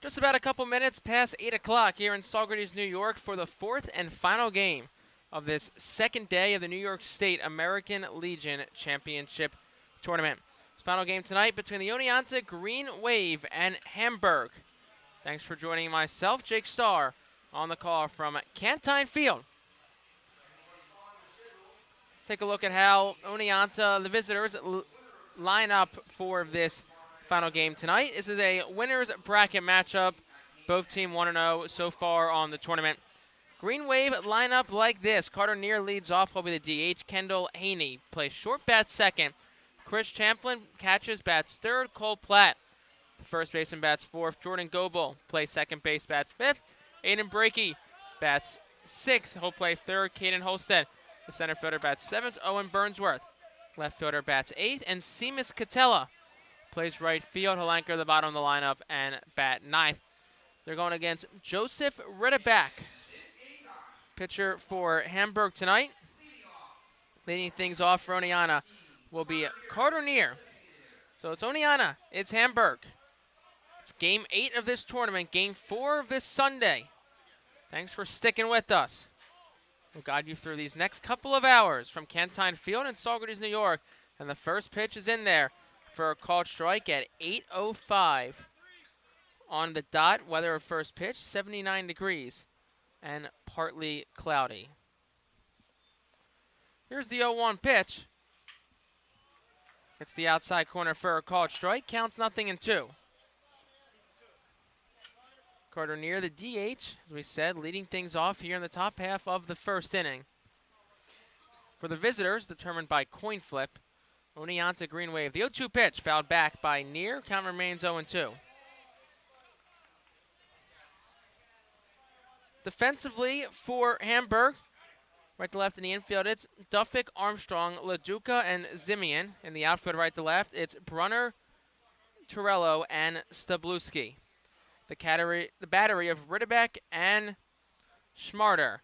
Just about a couple minutes past 8 o'clock here in Saugerties, New York for the fourth and final game of this second day of the New York State American Legion Championship Tournament. It's final game tonight between the Oneonta Green Wave and Hamburg. Thanks for joining myself, Jake Starr, on the call from Cantine Field. Let's take a look at how Oneonta, the visitors, line up for this final game tonight. This is a winner's bracket matchup. Both team 1-0 so far on the tournament. Green Wave lineup like this. Carter Neer leads off, will be the DH. Kendall Haney plays short, bats second. Chris Champlin catches, bats third. Cole Platt, the first baseman, bats fourth. Jordan Goebel plays second base, bats fifth. Aiden Breakey bats sixth. He'll play third. Caden Holstead, the center fielder, bats seventh. Owen Burnsworth, left fielder, bats eighth. And Seamus Catella plays right field. He'll anchor the bottom of the lineup and bat ninth. They're going against Joseph Ritterback, pitcher for Hamburg tonight. Leading things off for Oneonta will be Carter Neer. So it's Oneonta, it's Hamburg. It's game 8 of this tournament, game 4 of this Sunday. Thanks for sticking with us. We'll guide you through these next couple of hours from Cantine Field in Saugerties, New York. And the first pitch is in there for a called strike at 8:05 on the dot. Weather of first pitch, 79 degrees and partly cloudy. Here's the 0-1 pitch. It's the outside corner for a called strike. Counts 0-2. Carter Neer, the DH, as we said, leading things off here in the top half of the first inning. For the visitors, determined by coin flip, Oneonta Green Wave. The 0-2 pitch fouled back by Neer. Count remains 0-2. Defensively for Hamburg, right to left in the infield, it's Duffick, Armstrong, LaDuca, and Zimian. In the outfield, right to left, it's Brunner, Torello, and Stabluski. The battery of Ritterbeck and Schmarter.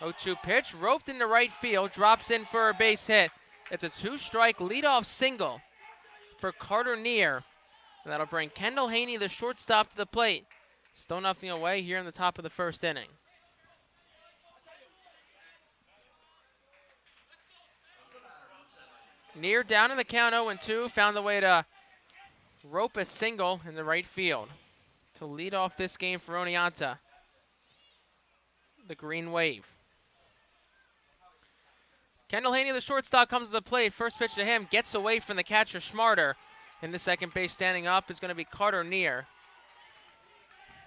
0-2 pitch, roped into right field, drops in for a base hit. It's a 2-strike leadoff single for Carter Neer. And that'll bring Kendall Haney, the shortstop, to the plate. Still nothing away here in the top of the first inning. Neer down in the count 0-2, found the way to rope a single in the right field to lead off this game for Oneonta, the Green Wave. Kendall Haney, the shortstop, comes to the plate. First pitch to him, gets away from the catcher, Schmarter. In the second base, standing up is going to be Carter Neer.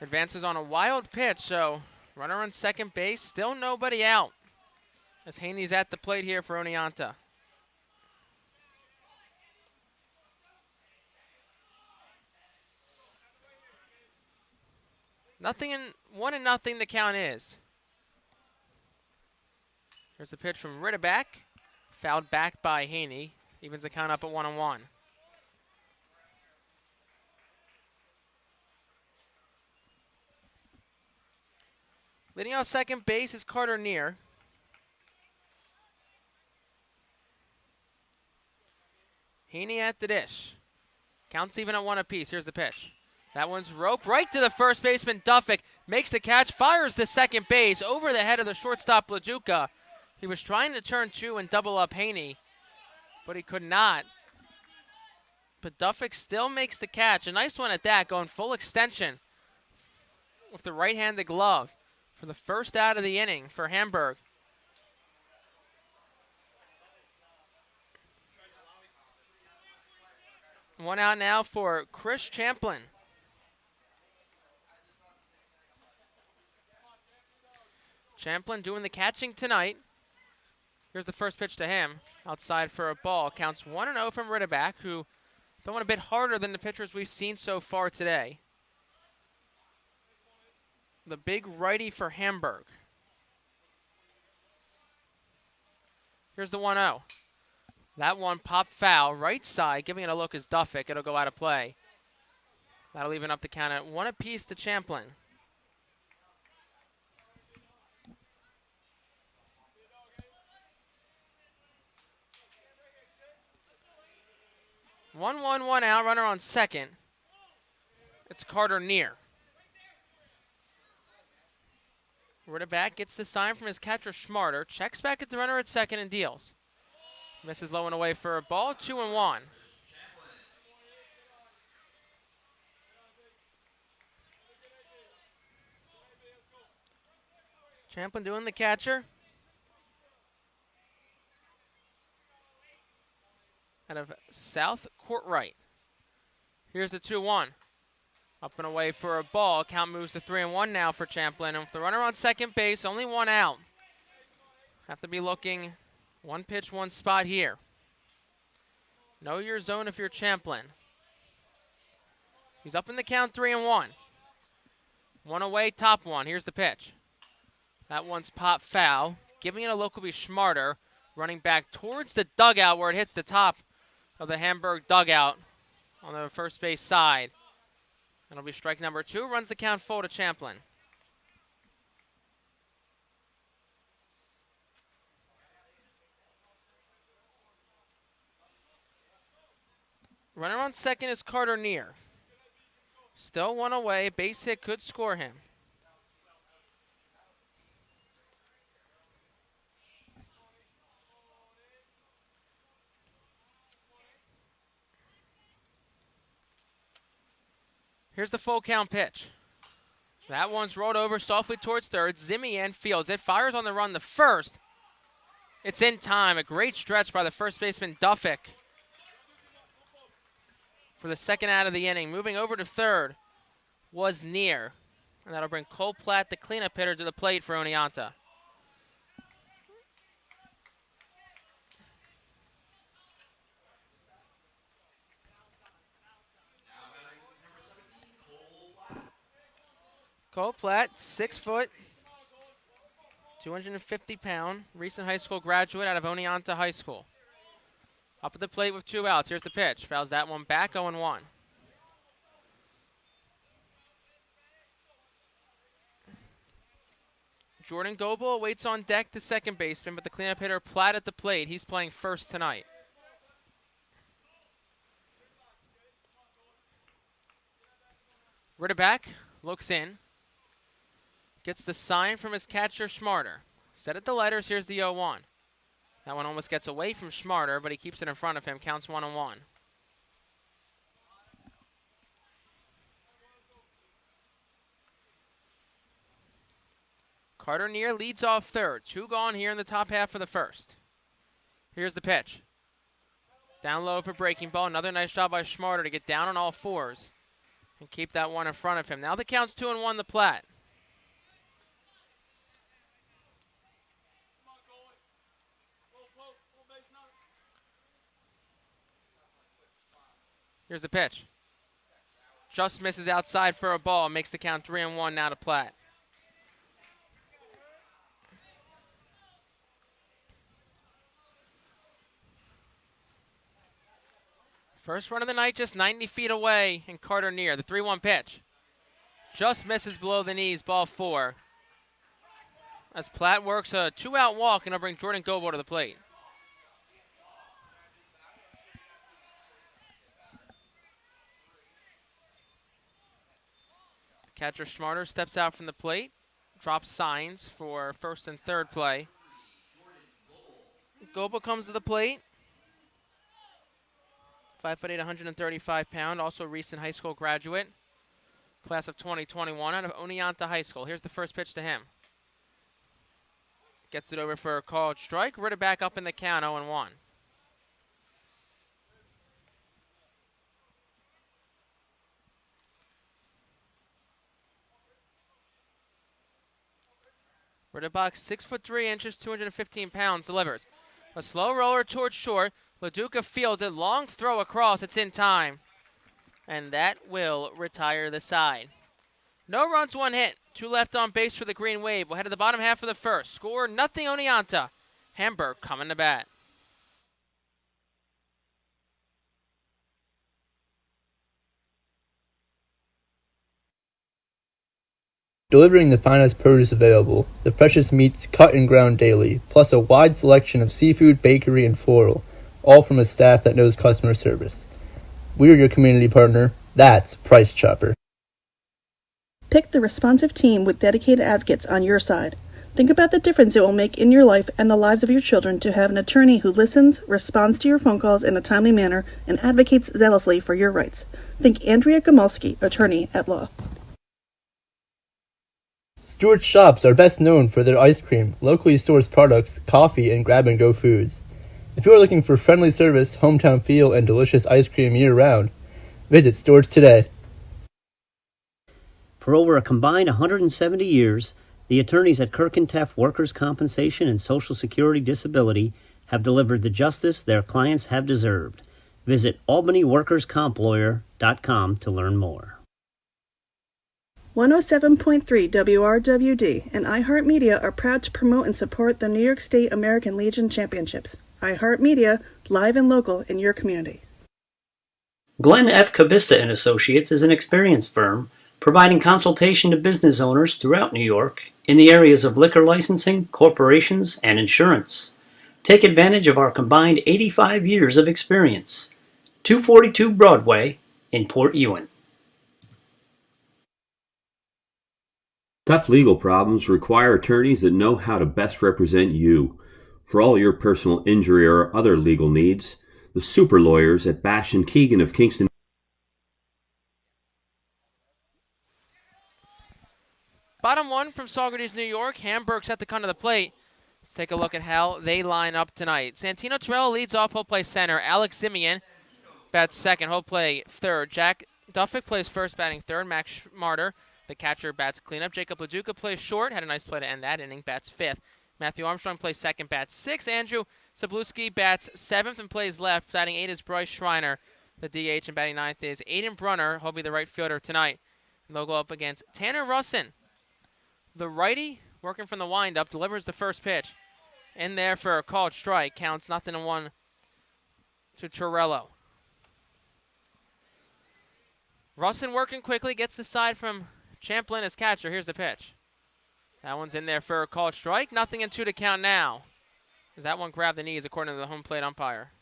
Advances on a wild pitch, so runner on second base, still nobody out, as Haney's at the plate here for Oneonta. Nothing in 1-0 the count is. Here's a pitch from Ritterback, fouled back by Haney. Evens the count up at 1-1. Leading off second base is Carter Neer. Haney at the dish. Counts even at 1 apiece. Here's the pitch. That one's roped right to the first baseman, Duffick. Makes the catch, fires to second base over the head of the shortstop, LaDuca. He was trying to turn 2 and double up Haney, but he could not. But Duffick still makes the catch. A nice one at that, going full extension with the right-handed glove for the first out of the inning for Hamburg. One out now for Chris Champlin. Champlin doing the catching tonight. Here's the first pitch to him. Outside for a ball. Counts 1-0 from Ritterback, who throwing a bit harder than the pitchers we've seen so far today. The big righty for Hamburg. Here's the 1-0. That one popped foul. Right side, giving it a look is Duffick. It'll go out of play. That'll even up the count at 1 apiece to Champlin. 1-1, 1 out, runner on second. It's Carter Neer. Ritterback gets the sign from his catcher Schmarter, checks back at the runner at second and deals. Misses low and away for a ball, 2-1. Champlin doing the catcher. Out of South Court right. Here's the 2-1. Up and away for a ball. Count moves to 3-1 now for Champlin. And with the runner on second base, only one out. Have to be looking one pitch, one spot here. Know your zone if you're Champlin. He's up in the count, 3-1. One away, top one. Here's the pitch. That one's pop foul. Giving it a look will be Schmarter. Running back towards the dugout where it hits the top of the Hamburg dugout on the first base side. That'll be strike number 2. Runs the count full to Champlin. Runner on second is Carter Neer. Still one away. Base hit could score him. Here's the full count pitch. That one's rolled over softly towards third. Zimian fields it. Fires on the run to first. It's in time. A great stretch by the first baseman Duffick for the second out of the inning. Moving over to third was Neer. And that'll bring Cole Platt, the cleanup hitter, to the plate for Oneonta. Cole Platt, 6 foot, 250-pound, recent high school graduate out of Oneonta High School. Up at the plate with 2 outs. Here's the pitch. Fouls that one back, 0-1. Jordan Goebel waits on deck, the second baseman, but the cleanup hitter Platt at the plate. He's playing first tonight. Ritterback looks in. Gets the sign from his catcher, Schmarter. Set at the letters, here's the 0-1. That one almost gets away from Schmarter, but he keeps it in front of him. Counts 1-1. Carter Neer leads off third. 2 gone here in the top half of the first. Here's the pitch. Down low for breaking ball. Another nice job by Schmarter to get down on all fours and keep that one in front of him. Now the count's 2-1 to Platt. Here's the pitch. Just misses outside for a ball. Makes the count 3-1 now to Platt. First run of the night just 90 feet away, and Carter Neer. The 3-1 pitch. Just misses below the knees, ball 4. As Platt works a 2-out walk, and he'll bring Jordan Goebel to the plate. Catcher Schmarter steps out from the plate, drops signs for first and third play. Goebel comes to the plate. 5'8", 135-pound, also recent high school graduate. Class of 2021 out of Oneonta High School. Here's the first pitch to him. Gets it over for a called strike. Ritterback up in the count, 0-1. Ritterback, 6'3", 215 pounds, delivers. A slow roller towards short. LaDuca fields it. Long throw across. It's in time. And that will retire the side. No runs, 1 hit. 2 left on base for the Green Wave. We'll head to the bottom half of the first. Score, nothing Oneonta. Hamburg coming to bat. Delivering the finest produce available, the freshest meats cut and ground daily, plus a wide selection of seafood, bakery, and floral, all from a staff that knows customer service. We're your community partner. That's Price Chopper. Pick the responsive team with dedicated advocates on your side. Think about the difference it will make in your life and the lives of your children to have an attorney who listens, responds to your phone calls in a timely manner, and advocates zealously for your rights. Think Andrea Gomulski, attorney at law. Stewart's Shops are best known for their ice cream, locally sourced products, coffee, and grab-and-go foods. If you are looking for friendly service, hometown feel, and delicious ice cream year-round, visit Stewart's today. For over a combined 170 years, the attorneys at Kirk & Teff Workers' Compensation and Social Security Disability have delivered the justice their clients have deserved. Visit AlbanyWorkersCompLawyer.com to learn more. 107.3 WRWD and iHeartMedia are proud to promote and support the New York State American Legion Championships. iHeartMedia, live and local in your community. Glenn F. Cabista and Associates is an experienced firm providing consultation to business owners throughout New York in the areas of liquor licensing, corporations, and insurance. Take advantage of our combined 85 years of experience. 242 Broadway in Port Ewan. Tough legal problems require attorneys that know how to best represent you. For all your personal injury or other legal needs, the super lawyers at Bash & Keegan of Kingston. Bottom one from Saugerties, New York. Hamburg set to come to the plate. Let's take a look at how they line up tonight. Santino Terrell leads off. He'll play center. Alex Simeon bats second. He'll play third. Jack Duffick plays first, batting third. Max Schmarter, the catcher, bats cleanup. Jacob LaDuca plays short. Had a nice play to end that inning. Bats fifth. Matthew Armstrong plays second, bats sixth. Andrew Sabluski bats seventh and plays left. Batting eight is Bryce Schreiner. The DH, and batting ninth is Aiden Brunner. He'll be the right fielder tonight. And they'll go up against Tanner Russin. The righty, working from the windup, delivers the first pitch. In there for a called strike. Counts 0-1 to Torello. Russin working quickly, gets the side from Champlin as catcher. Here's the pitch. That one's in there for a called strike. 0-2 to count now. As that one grabbed the knees, according to the home plate umpire.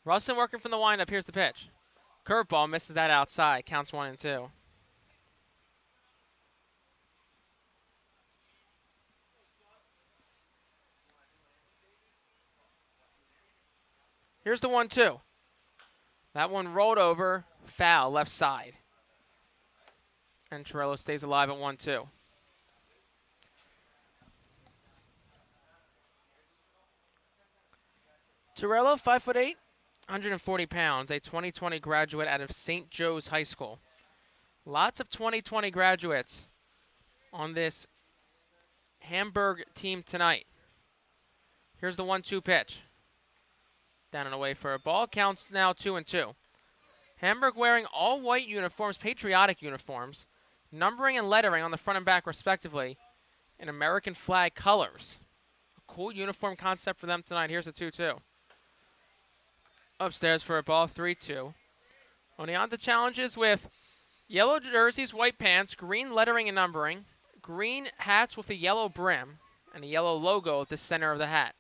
Russin working from the windup. Here's the pitch. Curveball, misses that outside. Counts 1-2. Here's the 1-2. That one rolled over, foul, left side. And Torello stays alive at 1-2. Torello, 5'8", 140 pounds, a 2020 graduate out of St. Joe's High School. Lots of 2020 graduates on this Hamburg team tonight. Here's the 1-2 pitch. Down and away for a ball. Counts now 2-2. Hamburg wearing all white uniforms, patriotic uniforms, numbering and lettering on the front and back respectively in American flag colors. A cool uniform concept for them tonight. Here's the 2-2. Upstairs for a ball, 3-2. Oneonta challenges with yellow jerseys, white pants, green lettering and numbering, green hats with a yellow brim, and a yellow logo at the center of the hat.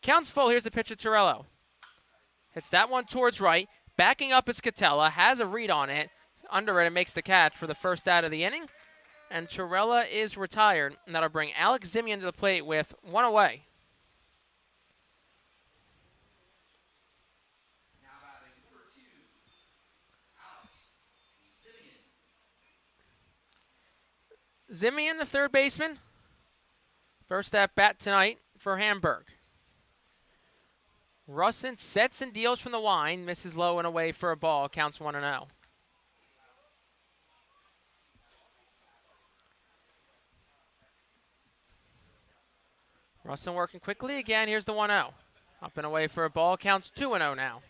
Counts full. Here's the pitch to Torello. Hits that one towards right. Backing up is Catella. Has a read on it. Under it and makes the catch for the first out of the inning. And Torello is retired. And that'll bring Alex Simeon to the plate with one away. Simeon, the third baseman. First at bat tonight for Hamburg. Russin sets and deals from the line, misses low and away for a ball, counts 1-0. Russin working quickly again. Here's the 1-0. Up and away for a ball, counts 2-0 now.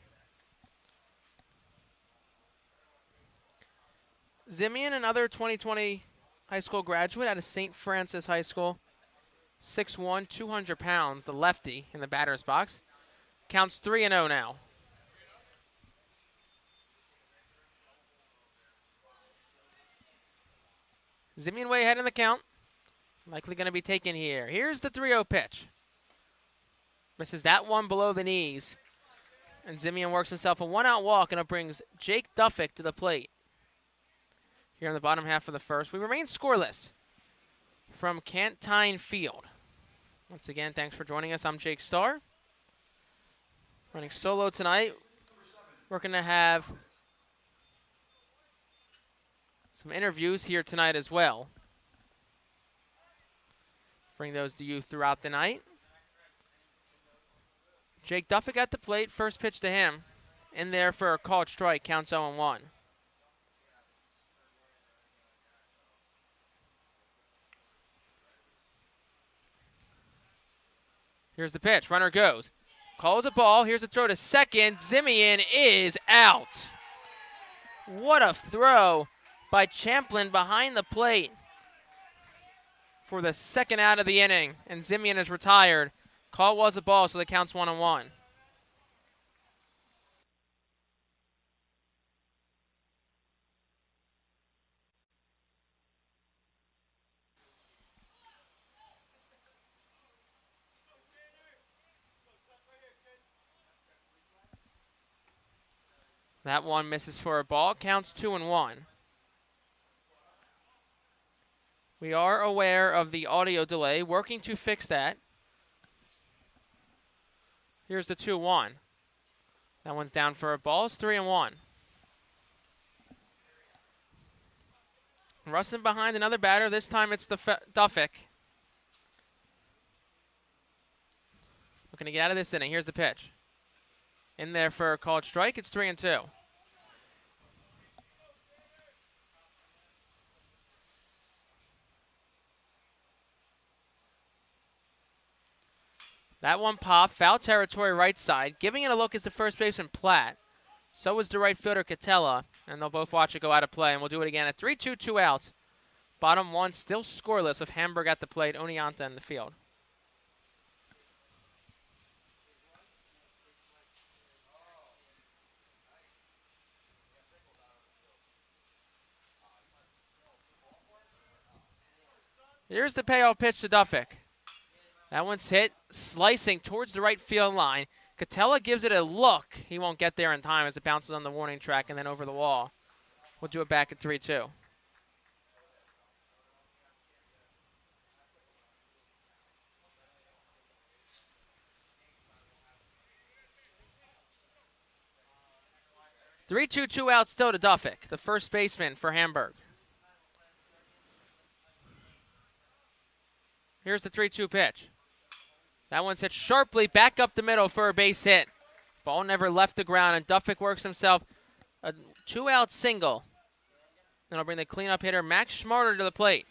Simeon, another 2020 high school graduate out of St. Francis High School. 6'1", 200 pounds, the lefty in the batter's box. Counts 3-0 now. Simeon way ahead in the count. Likely going to be taken here. Here's the 3-0 pitch. Misses that one below the knees. And Zimian works himself a one-out walk, and it brings Jake Duffick to the plate. Here in the bottom half of the first, we remain scoreless from Cantine Field. Once again, thanks for joining us. I'm Jake Starr. Running solo tonight. We're going to have some interviews here tonight as well. Bring those to you throughout the night. Jake Duffick at the plate. First pitch to him. In there for a called strike. Counts 0-1. Here's the pitch. Runner goes. Calls a ball. Here's a throw to second. Zimian is out. What a throw by Champlin behind the plate for the second out of the inning. And Zimian is retired. Call was a ball, so the count's 1-1. That one misses for a ball. Counts 2-1. We are aware of the audio delay. Working to fix that. Here's the 2-1. That one's down for a ball. It's 3-1. Russin behind another batter. This time it's Duffick. Looking to get out of this inning. Here's the pitch. In there for a called strike. It's 3-2. That one popped. Foul territory right side. Giving it a look is the first baseman Platt. So is the right fielder Catella. And they'll both watch it go out of play. And we'll do it again at 3-2, 2 outs. Bottom one still scoreless with Hamburg at the plate. Oneonta in the field. Here's the payoff pitch to Duffick. That one's hit, slicing towards the right field line. Catella gives it a look. He won't get there in time as it bounces on the warning track and then over the wall. We'll do it back at 3-2. Two outs still to Duffick, the first baseman for Hamburg. Here's the 3-2 pitch. That one's hit sharply back up the middle for a base hit. Ball never left the ground, and Duffick works himself a 2-out single. Then I'll bring the cleanup hitter Max Schmarter to the plate.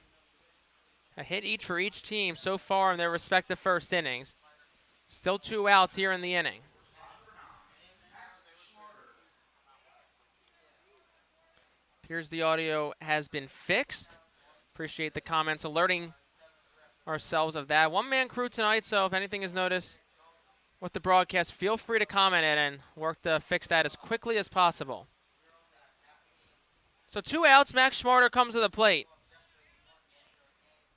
A hit each for each team so far in their respective first innings. Still 2 outs here in the inning. Appears the audio has been fixed. Appreciate the comments alerting ourselves of that. One-man crew tonight, so if anything is noticed with the broadcast, feel free to comment it and work to fix that as quickly as possible. So 2 outs, Max Schmarter comes to the plate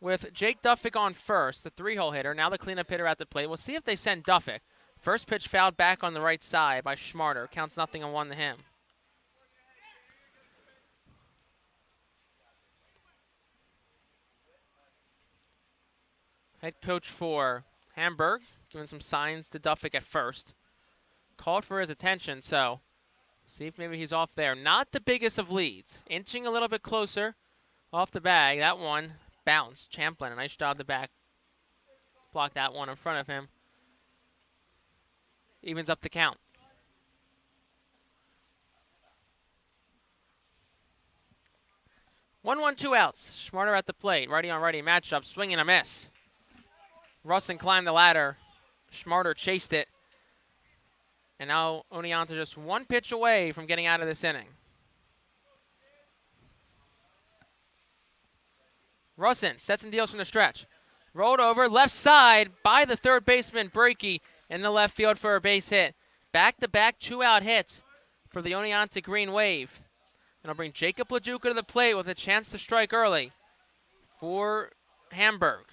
with Jake Duffick on first, the 3-hole hitter. Now the cleanup hitter at the plate. We'll see if they send Duffick. First pitch fouled back on the right side by Schmarter. Counts 0-1 to him. Head coach for Hamburg, giving some signs to Duffick at first. Called for his attention, so see if maybe he's off there. Not the biggest of leads. Inching a little bit closer off the bag. That one bounced. Champlin, a nice job to back. Block that one in front of him. Evens up the count. 1-1, 2 outs. Schmarter at the plate. Righty on righty matchup. Swing and a miss. Russin climbed the ladder. Schmarter chased it. And now Oneonta just 1 pitch away from getting out of this inning. Russin sets and deals from the stretch. Rolled over, left side by the third baseman, Breaky, in the left field for a base hit. Back-to-back 2-out hits for the Oneonta Green Wave. And I'll bring Jacob LaDuca to the plate with a chance to strike early for Hamburg.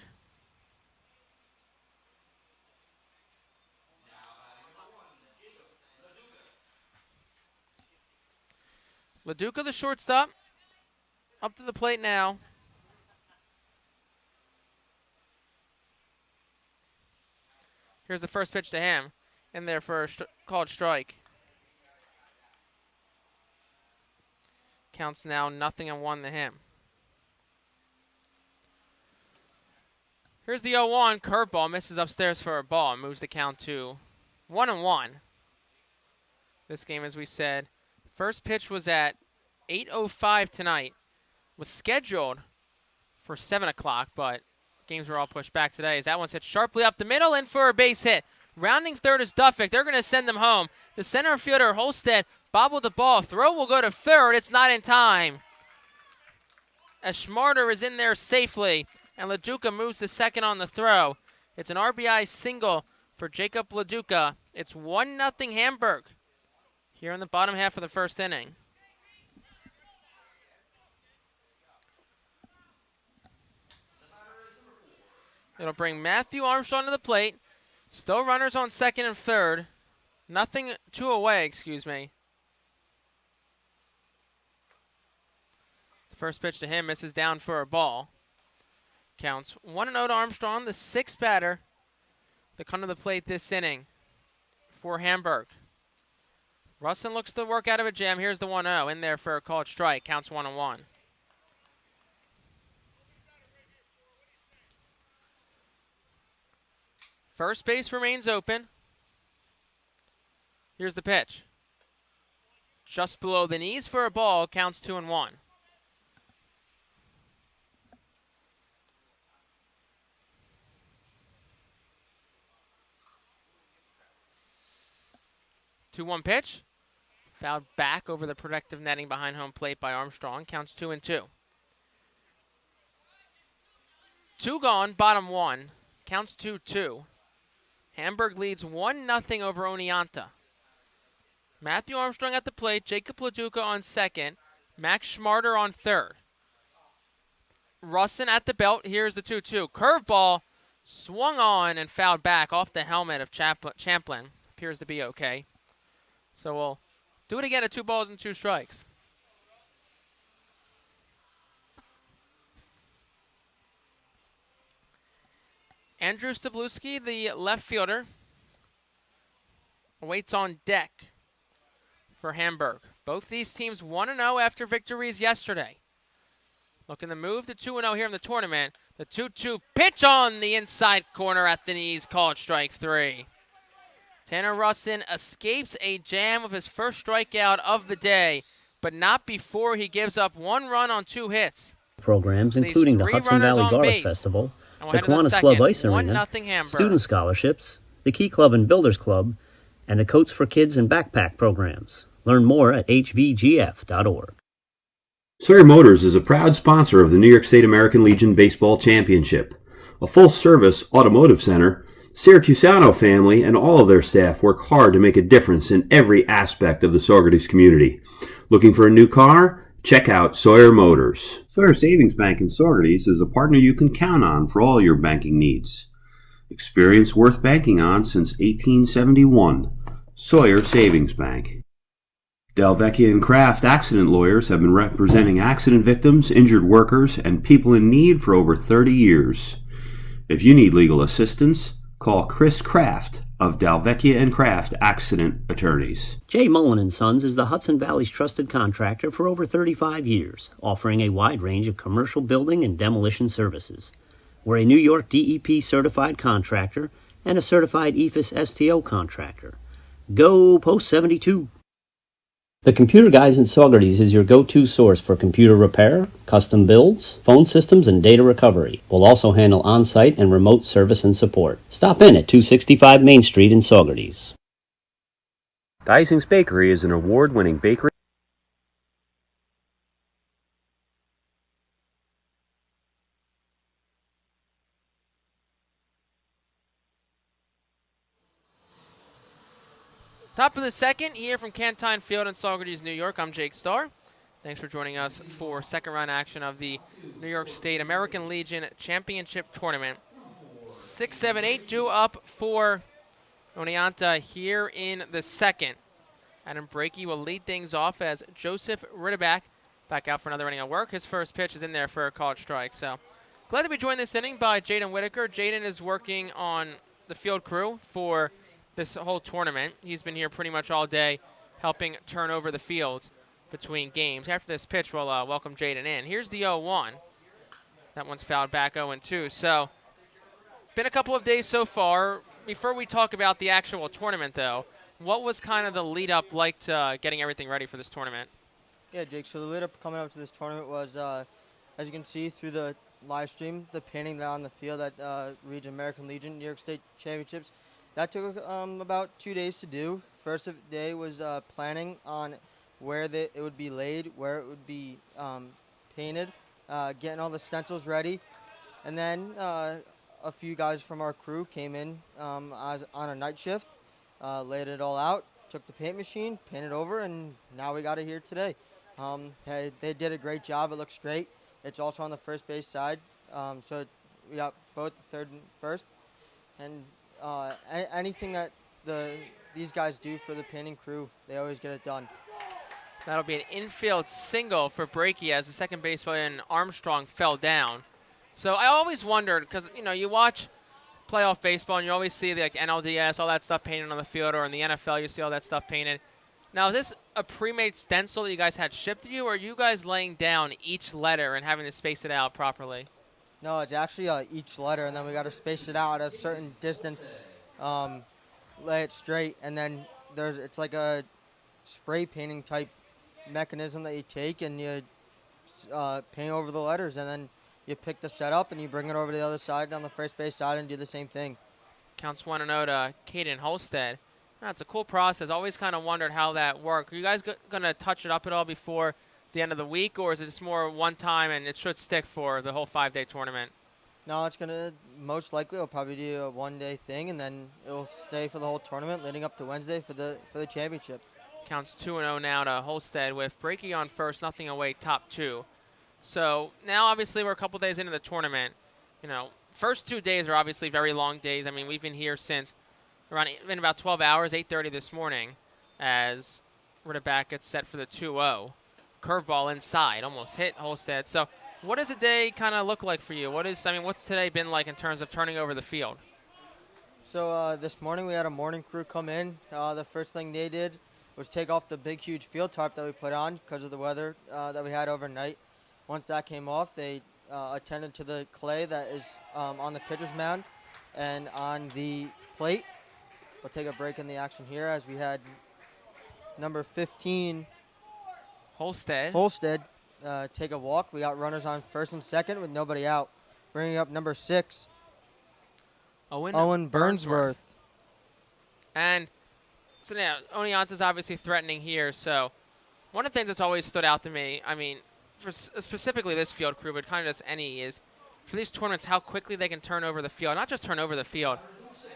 LaDuca, the shortstop, up to the plate now. Here's the first pitch to him. In there for a called strike. Counts now 0-1 to him. Here's the 0-1 curveball. Misses upstairs for a ball. Moves the count to 1-1. This game, as we said, first pitch was at 8:05 tonight. Was scheduled for 7 o'clock, but games were all pushed back today. As that one's hit sharply up the middle and for a base hit. Rounding third is Duffick. They're going to send them home. The center fielder, Holstead, bobbled the ball. Throw will go to third. It's not in time. As Schmarter is in there safely, and LaDuca moves to second on the throw. It's an RBI single for Jacob LaDuca. It's 1-0 Hamburg here in the bottom half of the first inning. It'll bring Matthew Armstrong to the plate. Still runners on second and third. Two away, excuse me. The first pitch to him misses down for a ball. Counts 1-0 to Armstrong, the sixth batter to come to the plate this inning for Hamburg. Russin looks to work out of a jam. Here's the 1-0 in there for a called strike. Counts 1-1. First base remains open. Here's the pitch. Just below the knees for a ball. Counts 2-1. Two-one pitch. Fouled back over the protective netting behind home plate by Armstrong. Counts 2-2. Two gone, bottom one. Counts 2-2. Hamburg leads 1-0 over Oneonta. Matthew Armstrong at the plate, Jacob LaDuca on second, Max Schmarter on third. Russin at the belt. Here's the 2-2. Curveball swung on and fouled back off the helmet of Champlin. Appears to be okay. So we'll do it again at 2 balls and 2 strikes. Andrew Stavlewski, the left fielder, waits on deck for Hamburg. Both these teams 1-0 after victories yesterday. Looking to move to 2-0 here in the tournament. The 2-2 pitch on the inside corner at the knees, called strike 3. Tanner Russin escapes a jam of his first strikeout of the day, but not before he gives up 1 run on 2 hits. Programs including the Hudson Valley Garlic Festival, the Kiwanis Club Ice Arena, Student Scholarships, the Key Club and Builders Club, and the Coats for Kids and Backpack programs. Learn more at hvgf.org. Sawyer Motors is a proud sponsor of the New York State American Legion Baseball Championship. A full-service automotive center, Syracusano family and all of their staff work hard to make a difference in every aspect of the Saugerties community. Looking for a new car? Check out Sawyer Motors. Sawyer Savings Bank in Saugerties is a partner you can count on for all your banking needs. Experience worth banking on since 1871. Sawyer Savings Bank. Delvecchia and Kraft accident lawyers have been representing accident victims, injured workers, and people in need for over 30 years. If you need legal assistance, call Chris Kraft of Delvecchia and Kraft Accident Attorneys. J. Mullen & Sons is the Hudson Valley's trusted contractor for over 35 years, offering a wide range of commercial building and demolition services. We're a New York DEP certified contractor and a certified EFIS STO contractor. Go Post 72! The Computer Guys in Saugerties is your go-to source for computer repair, custom builds, phone systems, and data recovery. We'll also handle on-site and remote service and support. Stop in at 265 Main Street in Saugerties. Dysing's Bakery is an award-winning bakery. Top of the second here from Cantine Field in Saugerties, New York. I'm Jake Starr. Thanks for joining us for second round action of the New York State American Legion Championship Tournament. 6, 7, 8 due up for Oneonta here in the second Adam Brakey will lead things off as Joseph Ritterback back out for another inning of work. His first pitch is in there for a called strike. So glad to be joined this inning by Jaden Whitaker. Jaden is working on the field crew for this whole tournament. He's been here pretty much all day helping turn over the fields between games. After this pitch, we'll welcome Jaden in. Here's the 0-1. That one's fouled back 0-2. So been a couple of days so far. Before we talk about the actual tournament, though, what was kind of the lead-up like to getting everything ready for this tournament? Yeah, Jake, so the lead-up coming up to this tournament was, as you can see through the live stream, the painting down on the field at American Legion New York State Championships. That took about 2 days to do. First day was planning on where it would be laid, where it would be painted, getting all the stencils ready. And then a few guys from our crew came in on a night shift, laid it all out, took the paint machine, painted over, and now we got it here today. They did a great job. It looks great. It's also on the first base side, so we got both the third and first. And anything that these guys do for the painting crew, they always get it done. That'll be an infield single for Brakey as the second baseman Armstrong fell down. So I always wondered, because you watch playoff baseball and you always see the NLDS, all that stuff painted on the field, or in the NFL you see all that stuff painted. Now, is this a pre-made stencil that you guys had shipped to you, or are you guys laying down each letter and having to space it out properly? No, it's actually each letter, and then we got to space it out at a certain distance, lay it straight, and then it's like a spray painting type mechanism that you take and you paint over the letters, and then you pick the setup and you bring it over to the other side on the first base side and do the same thing. Counts 1-0 to Caden Holstead. That's a cool process. Always kind of wondered how that worked. Are you guys going to touch it up at all before the end of the week, or is it just more one time and it should stick for the whole 5-day tournament? No, it's going to most likely it'll probably do a one-day thing, and then it'll stay for the whole tournament leading up to Wednesday for the championship. Counts 2-0 now to Holstead with Brakey on first, nothing away, top two. So now obviously we're a couple days into the tournament. First 2 days are obviously very long days. I mean, we've been here since been about 12 hours, 8:30 this morning, as Ritterback gets set for the 2-0. Curveball inside, almost hit Holstead. So what does a day kind of look like for you? What's today been like in terms of turning over the field? So this morning we had a morning crew come in. The first thing they did was take off the big, huge field tarp that we put on because of the weather that we had overnight. Once that came off, they attended to the clay that is on the pitcher's mound and on the plate. We'll take a break in the action here as we had number 15, Holstead take a walk. We got runners on first and second with nobody out. Bringing up number 6, Owen Burnsworth. And so now, Oneonta's obviously threatening here. So one of the things that's always stood out to me, for specifically this field crew, but kind of just any, is for these tournaments how quickly they can turn over the field. Not just turn over the field,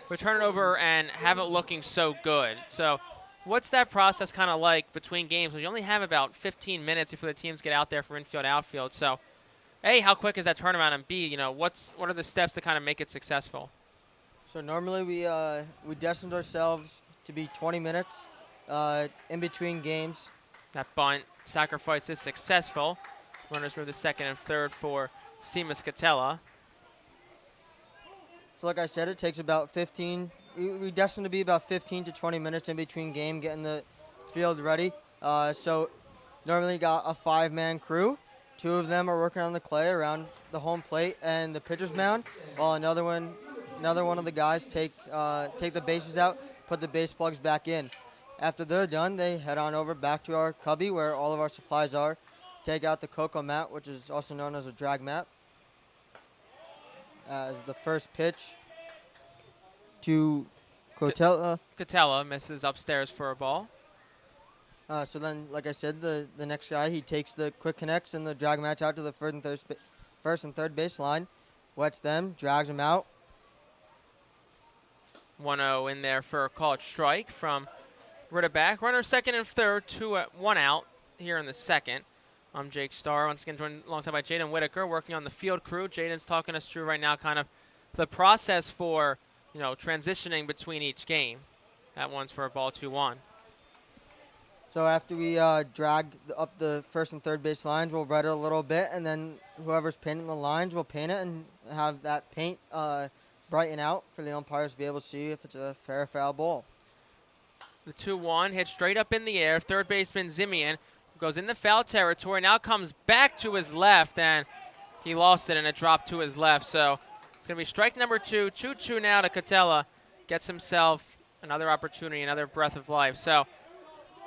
but turn it over and have it looking so good. So what's that process kind of like between games when you only have about 15 minutes before the teams get out there for infield, outfield? So, A, how quick is that turnaround? And B, what are the steps to kind of make it successful? So normally we destined ourselves to be 20 minutes in between games. That bunt sacrifice is successful. Runners move to second and third for Seamus Catella. So like I said, it takes about 15. We destined to be about 15 to 20 minutes in between game getting the field ready. So normally got a 5-man crew. 2 of them are working on the clay around the home plate and the pitcher's mound, while another one of the guys take the bases out, put the base plugs back in. After they're done, they head on over back to our cubby where all of our supplies are. Take out the cocoa mat, which is also known as a drag mat. As the first pitch to Catella. Catella misses upstairs for a ball. So then, like I said, the next guy, he takes the quick connects and the drag match out to the first and third base line, wets them, drags them out. 1-0 in there for a called strike from Ritterback. Runner second and third, 1 out here in the second. I'm Jake Starr, once again joined alongside by Jaden Whitaker, working on the field crew. Jaden's talking us through right now kind of the process for, transitioning between each game. That one's for a ball 2-1. So after we drag up the first and third base lines, we'll red it a little bit, and then whoever's painting the lines will paint it and have that paint brighten out for the umpires to be able to see if it's a fair or foul ball. The 2-1 hit straight up in the air. Third baseman Zimian goes in the foul territory. Now comes back to his left, and he lost it, and it dropped to his left. So it's going to be strike number 2. 2-2 now to Catella. Gets himself another opportunity, another breath of life. So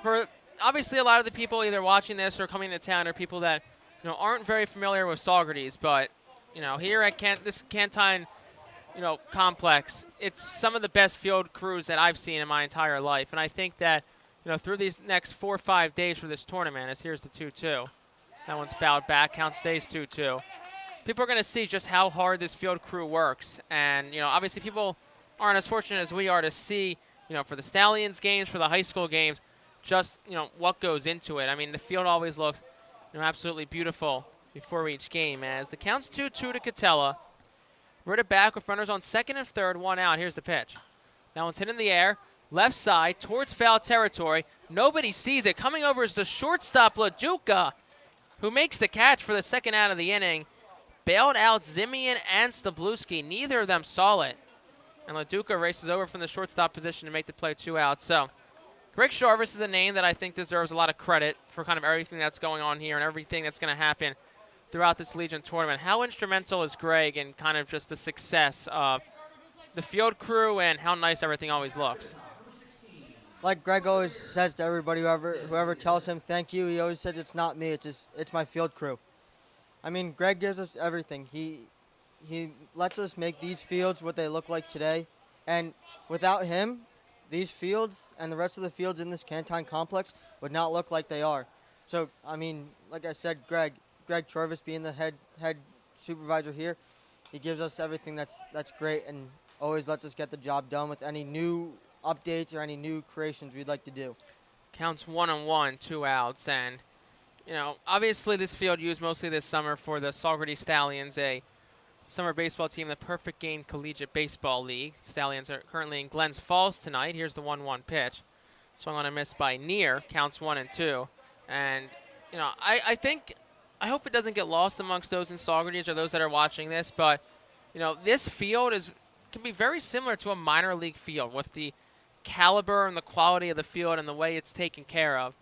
for obviously a lot of the people either watching this or coming to town are people that aren't very familiar with Saugerties, but here at this Cantine complex, it's some of the best field crews that I've seen in my entire life. And I think that, through these next 4 or 5 days for this tournament, as here's the 2-2. That one's fouled back, count stays 2-2. People are going to see just how hard this field crew works. And, obviously people aren't as fortunate as we are to see, for the Stallions games, for the high school games, just, what goes into it. I mean, the field always looks, absolutely beautiful before each game. As the count's 2-2 to Catella. Rooted back with runners on second and third, 1 out. Here's the pitch. That one's hit in the air, left side, towards foul territory. Nobody sees it. Coming over is the shortstop, LaDuca, who makes the catch for the second out of the inning. Bailed out Zimian and Stabluski. Neither of them saw it. And LaDuca races over from the shortstop position to make the play 2 out. So Greg Sharvis is a name that I think deserves a lot of credit for kind of everything that's going on here and everything that's going to happen throughout this Legion tournament. How instrumental is Greg in kind of just the success of the field crew and how nice everything always looks? Like Greg always says to everybody, whoever tells him thank you, he always says it's not me, it's my field crew. I mean, Greg gives us everything. He lets us make these fields what they look like today. And without him, these fields and the rest of the fields in this Cantine complex would not look like they are. So, I mean, like I said, Greg Chorvis being the head supervisor here, he gives us everything that's great and always lets us get the job done with any new updates or any new creations we'd like to do. Counts 1-1, 2 outs, and obviously this field used mostly this summer for the Saugerties Stallions, a summer baseball team in the Perfect Game Collegiate Baseball League. Stallions are currently in Glens Falls tonight. Here's the 1-1 pitch. Swung on a miss by Neer. Counts 1-2, and I hope it doesn't get lost amongst those in Saugerties or those that are watching this, but this field can be very similar to a minor league field with the caliber and the quality of the field and the way it's taken care of.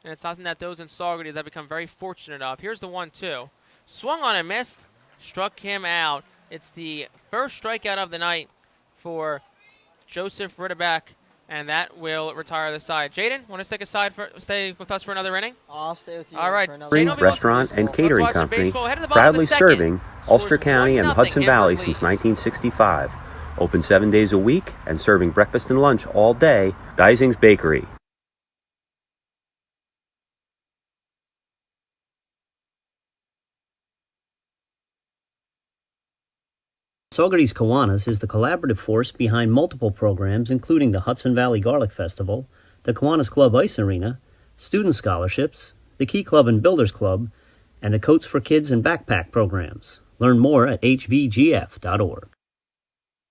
And it's something that those in Saugerties have become very fortunate of. Here's the 1-2. Swung on and missed, struck him out. It's the first strikeout of the night for Joseph Ritterback, and that will retire the side. Jaden, want to stay with us for another inning? I'll stay with you. All right. For another Jaden, Restaurant and Catering Company, proudly serving Ulster County and Hudson Valley since 1965. Open 7 days a week and serving breakfast and lunch all day. Dysing's Bakery. Saugerties Kiwanis is the collaborative force behind multiple programs including the Hudson Valley Garlic Festival, the Kiwanis Club Ice Arena, student scholarships, the Key Club and Builders Club, and the Coats for Kids and Backpack programs. Learn more at hvgf.org.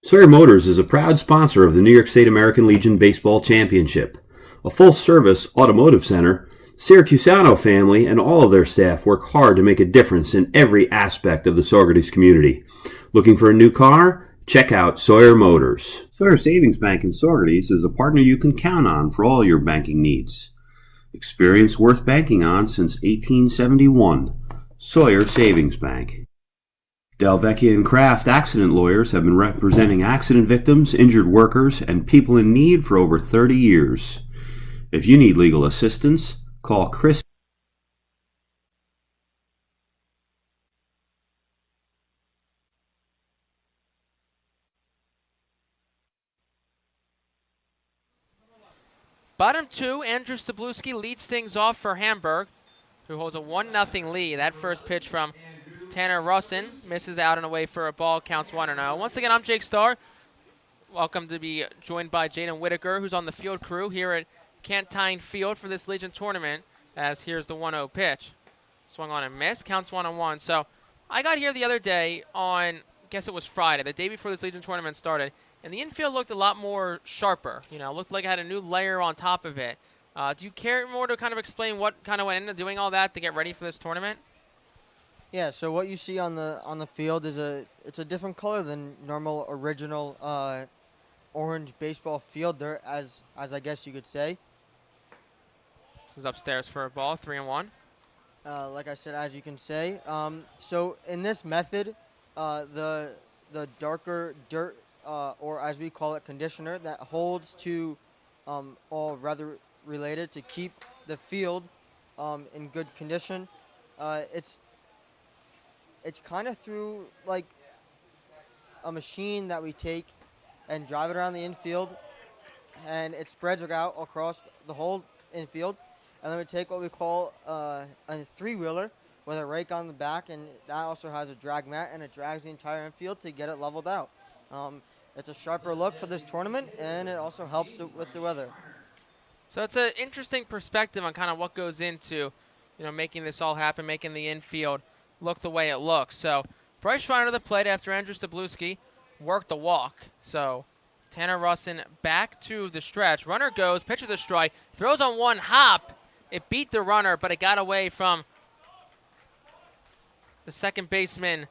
Sawyer Motors is a proud sponsor of the New York State American Legion Baseball Championship. A full-service automotive center, Syracusano family and all of their staff work hard to make a difference in every aspect of the Saugerties community. Looking for a new car? Check out Sawyer Motors. Sawyer Savings Bank in Saugerties is a partner you can count on for all your banking needs. Experience worth banking on since 1871. Sawyer Savings Bank. Delvecchia and Kraft accident lawyers have been representing accident victims, injured workers, and people in need for over 30 years. If you need legal assistance, call Chris. Bottom 2, Andrew Stabluski leads things off for Hamburg, who holds a 1-0 lead. That first pitch from Tanner Russin misses out and away for a ball, counts 1-0. Once again, I'm Jake Starr. Welcome to be joined by Jaden Whitaker, who's on the field crew here at Cantine Field for this Legion tournament, as here's the 1-0 pitch. Swung on and missed, counts 1-1. So I got here the other day on, I guess it was Friday, the day before this Legion tournament started, and the infield looked a lot more sharper. Looked like it had a new layer on top of it. Do you care more to kind of explain what kind of went into doing all that to get ready for this tournament? Yeah. So what you see on the field is it's a different color than normal original orange baseball field there, as I guess you could say. This is upstairs for a ball, 3-1. Like I said, as you can say. So in this method, the darker dirt, or as we call it, conditioner, that holds to all rather related to keep the field in good condition. It's kind of through like a machine that we take and drive it around the infield, and it spreads it out across the whole infield. And then we take what we call a three-wheeler with a rake on the back, and that also has a drag mat, and it drags the entire infield to get it leveled out. It's a sharper look for this tournament, and it also helps with the weather. So it's an interesting perspective on kind of what goes into, making this all happen, making the infield look the way it looks. So Bryce Schreiner to the plate after Andrew Stablewski worked the walk. So Tanner Russin back to the stretch. Runner goes, pitches a strike, throws on one hop. It beat the runner, but it got away from the second baseman,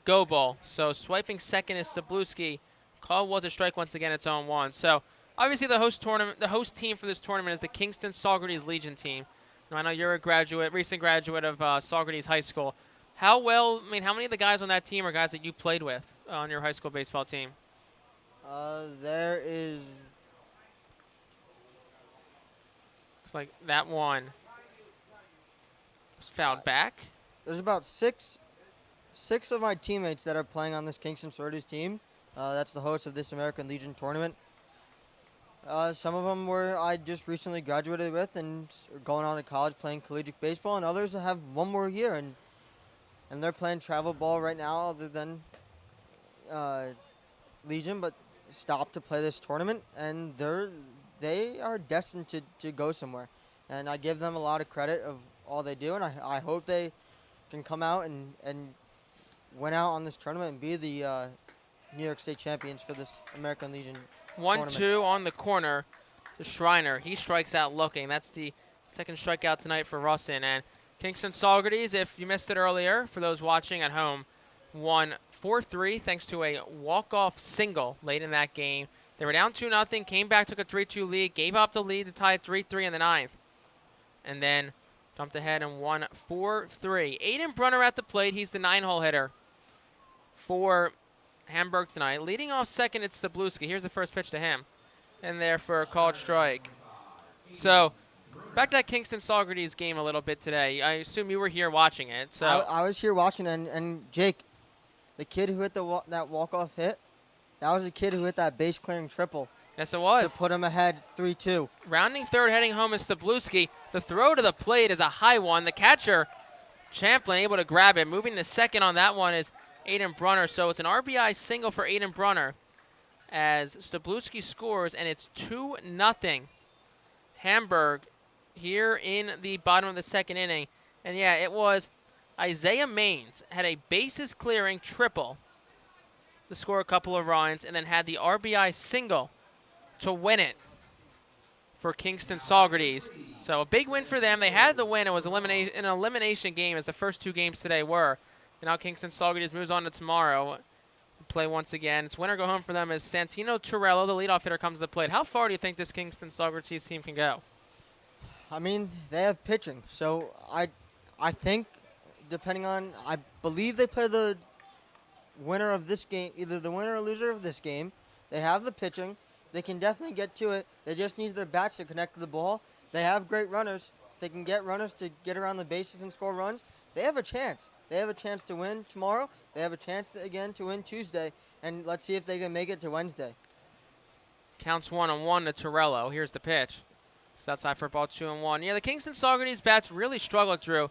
Gobel. So swiping second is Stablewski. Call was a strike once again. It's 0-1. So obviously the host team for this tournament is the Kingston Saugerties Legion team. Now, I know you're a recent graduate of Saugerties High School. How many of the guys on that team are guys that you played with on your high school baseball team? There is. Looks like that one was fouled back. There's about six of my teammates that are playing on this Kingston Saugerties team. That's the host of this American Legion tournament. Some of them I just recently graduated with and are going on to college playing collegiate baseball, and others have one more year, and they're playing travel ball right now other than Legion, but stopped to play this tournament, and they are destined to go somewhere. And I give them a lot of credit of all they do, and I hope they can come out and win out on this tournament and be the New York State champions for this American Legion 1-2 on the corner to Schreiner. He strikes out looking. That's the second strikeout tonight for Russin. And Kingston Saugerties, if you missed it earlier, for those watching at home, won 4-3 thanks to a walk-off single late in that game. They were down 2-0, came back, took a 3-2 lead, gave up the lead to tie it 3-3 in the ninth, and then jumped ahead and won 4-3. Aiden Brunner at the plate. He's the 9-hole hitter for Hamburg tonight. Leading off second, it's Stablewski. Here's the first pitch to him. And there for a called strike. So, back to that Kingston Saugerties game a little bit today. I assume you were here watching it. So I was here watching, and Jake, the kid who hit that walk-off hit, that was the kid who hit that base-clearing triple. Yes, it was. To put him ahead 3-2. Rounding third, heading home is Stablewski. The throw to the plate is a high one. The catcher, Champlin, able to grab it. Moving to second on that one is Aiden Brunner. So it's an RBI single for Aiden Brunner as Stablewski scores, and it's 2-0 Hamburg here in the bottom of the second inning. And, yeah, it was Isaiah Maines had a bases-clearing triple to score a couple of runs, and then had the RBI single to win it for Kingston Saugerties. So a big win for them. They had the win. It was an elimination game, as the first two games today were. And now Kingston Saugerties moves on to tomorrow to play once again. It's win or go home for them as Santino Torello, the leadoff hitter, comes to the plate. How far do you think this Kingston Saugerties team can go? I mean, they have pitching. So I think, depending on, I believe they play the winner of this game, either the winner or loser of this game. They have the pitching. They can definitely get to it. They just need their bats to connect to the ball. They have great runners. If they can get runners to get around the bases and score runs, they have a chance. They have a chance to win tomorrow. They have a chance to win Tuesday. And let's see if they can make it to Wednesday. Counts 1-1 to Torello. Here's the pitch. It's outside for ball 2-1. Yeah, the Kingston Saugerties bats really struggled through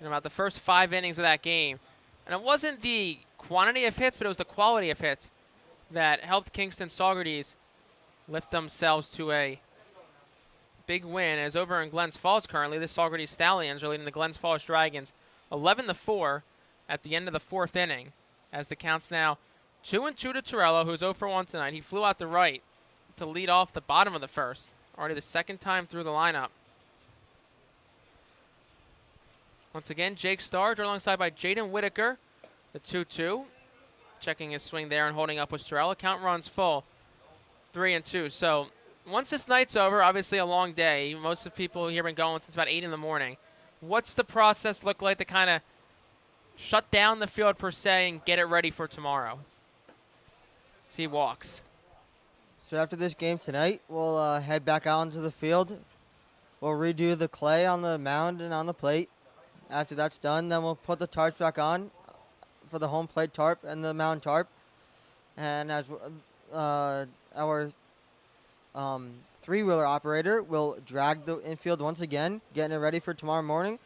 about the first 5 innings of that game. And it wasn't the quantity of hits, but it was the quality of hits that helped Kingston Saugerties lift themselves to a big win. As over in Glens Falls currently, the Saugerties Stallions are leading the Glens Falls Dragons 11-4 at the end of the 4th inning. As the count's now 2-2 to Torello, who's 0 for 1 tonight. He flew out the right to lead off the bottom of the first. Already the second time through the lineup Once again, Jake Starr alongside by Jaden Whitaker, the 2-2. Checking his swing there and holding up with Torello. Count runs full, 3-2. So once this night's over, obviously a long day. Most of the people here have been going since about 8 in the morning. What's the process look like to kind of shut down the field per se and get it ready for tomorrow? He walks. So after this game tonight, we'll head back out into the field. We'll redo the clay on the mound and on the plate. After that's done, then we'll put the tarps back on for the home plate tarp and the mound tarp. And as our three-wheeler operator will drag the infield once again, getting it ready for tomorrow morning.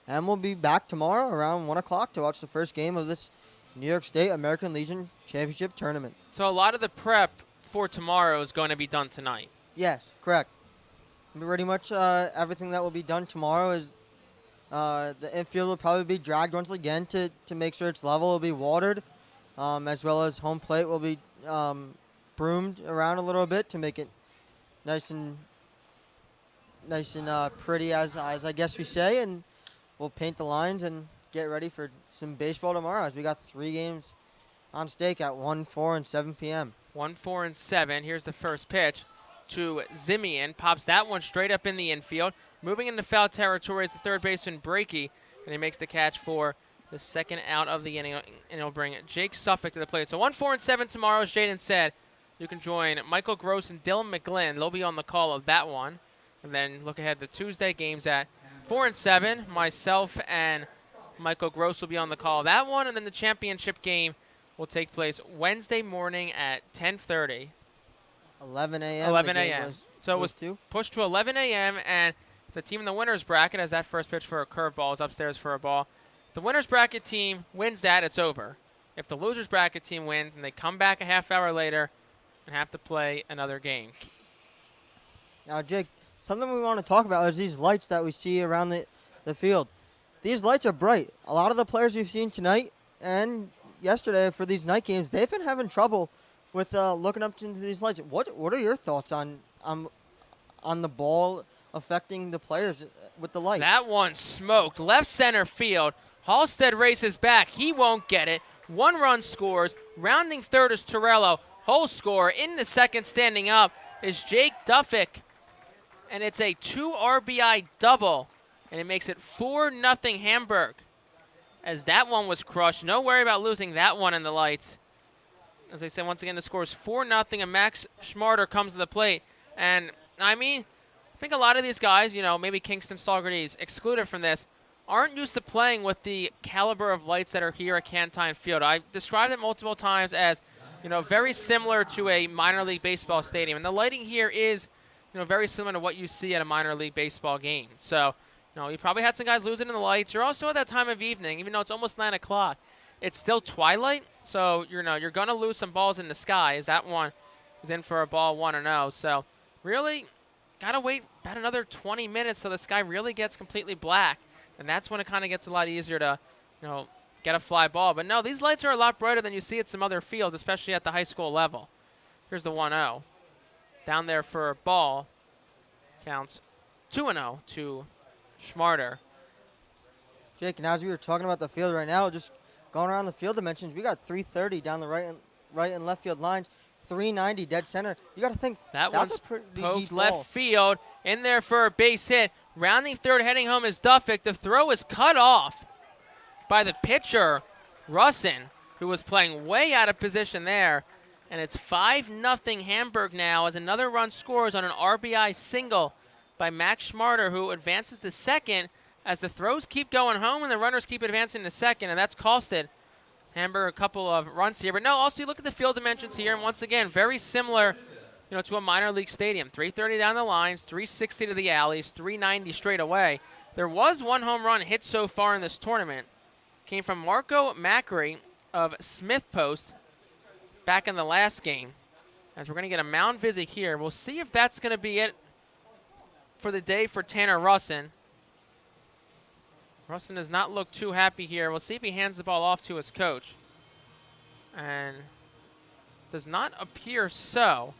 And we'll be back tomorrow around 1 o'clock to watch the first game of this New York State American Legion Championship Tournament. So a lot of the prep for tomorrow is going to be done tonight. Yes, correct. Pretty much everything that will be done tomorrow is the infield will probably be dragged once again to make sure it's level. It will be watered, as well as home plate will be broomed around a little bit to make it nice and pretty, as I guess we say, and we'll paint the lines and get ready for some baseball tomorrow, as we got 3 games on stake at 1, 4, and 7 p.m. 1, 4, and 7. Here's the first pitch to Zimian. Pops that one straight up in the infield. Moving into foul territory is the third baseman, Breaky, and he makes the catch for the second out of the inning, and he'll bring Jake Suffolk to the plate. So 1, 4, and 7 tomorrow, as Jaden said. You can join Michael Gross and Dylan McGlynn. They'll be on the call of that one. And then look ahead to Tuesday games at 4 and 7. Myself and Michael Gross will be on the call of that one, and then the championship game will take place Wednesday morning at 10:30. 11 a.m. 11 a.m. So it was to pushed to 11 a.m., and the team in the winner's bracket, as that first pitch for a curveball is upstairs for a ball. The winner's bracket team wins that, it's over. If the loser's bracket team wins and they come back a half hour later and have to play another game. Now, Jake, something we want to talk about is these lights that we see around the field. These lights are bright. A lot of the players we've seen tonight and yesterday for these night games, they've been having trouble with looking up into these lights. What are your thoughts on the ball affecting the players with the light? That one smoked. Left center field. Halstead races back. He won't get it. 1 run scores. Rounding third is Torello. Whole score in the second, standing up is Jake Duffick. And it's a 2 RBI double. And it makes it 4-0 Hamburg. As that one was crushed. No worry about losing that one in the lights. As I said, once again, the score is 4-0, and Max Schmarter comes to the plate. And, I mean, I think a lot of these guys, maybe Kingston Socrates excluded from this, aren't used to playing with the caliber of lights that are here at Cantine Field. I described it multiple times as, very similar to a minor league baseball stadium. And the lighting here is, very similar to what you see at a minor league baseball game. So, you probably had some guys losing in the lights. You're also at that time of evening, even though it's almost 9 o'clock. It's still twilight, so you're going to lose some balls in the sky, as that one is in for a ball 1-0. So really got to wait about another 20 minutes so the sky really gets completely black, and that's when it kind of gets a lot easier to, get a fly ball. But no, these lights are a lot brighter than you see at some other fields, especially at the high school level. Here's the 1-0. Down there for a ball. Counts 2-0 to Schmarter. Jake, and as we were talking about the field right now, just going around the field dimensions, we got 330 down the right and left field lines, 390 dead center. You got to think that's one's a pretty poked deep left ball. field, in there for a base hit. Rounding third, heading home is Duffick. The throw is cut off by the pitcher, Russin, who was playing way out of position there. And it's 5-0 Hamburg now, as another run scores on an RBI single by Max Schmarter, who advances to second as the throws keep going home and the runners keep advancing to second, and that's costed Hamburg a couple of runs here. But no, also you look at the field dimensions here, and once again, very similar, to a minor league stadium. 330 down the lines, 360 to the alleys, 390 straight away. There was 1 home run hit so far in this tournament. Came from Marco Macri of Smith Post back in the last game. As we're going to get a mound visit here. We'll see if that's going to be it for the day for Tanner Russin. Russin does not look too happy here. We'll see if he hands the ball off to his coach. And does not appear so.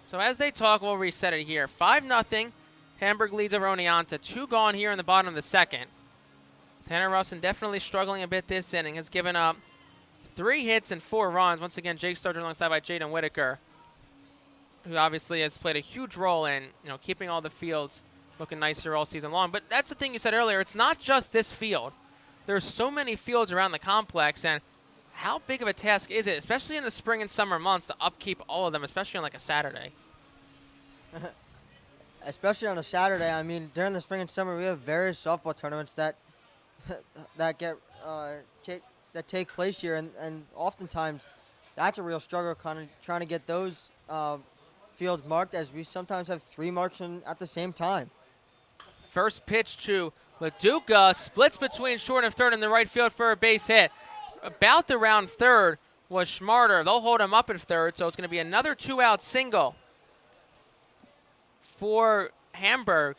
So as they talk, we'll reset it here. 5-0 Hamburg leads over Oneonta. 2 gone here in the bottom of the second. Tanner Russin definitely struggling a bit this inning. Has given up 3 hits and 4 runs. Once again, Jake Sturgeon alongside by Jaden Whitaker, who obviously has played a huge role in keeping all the fields looking nicer all season long. But that's the thing you said earlier. It's not just this field. There's so many fields around the complex, and how big of a task is it, especially in the spring and summer months, to upkeep all of them, especially on like a Saturday? Especially on a Saturday. I mean, during the spring and summer, we have various softball tournaments that take place here, and oftentimes that's a real struggle, kind of trying to get those fields marked, as we sometimes have 3 marks at the same time. First pitch to LaDuca, splits between short and third in the right field for a base hit. About to round third was Schmarter. They'll hold him up at third, so it's going to be another 2-out single for Hamburg.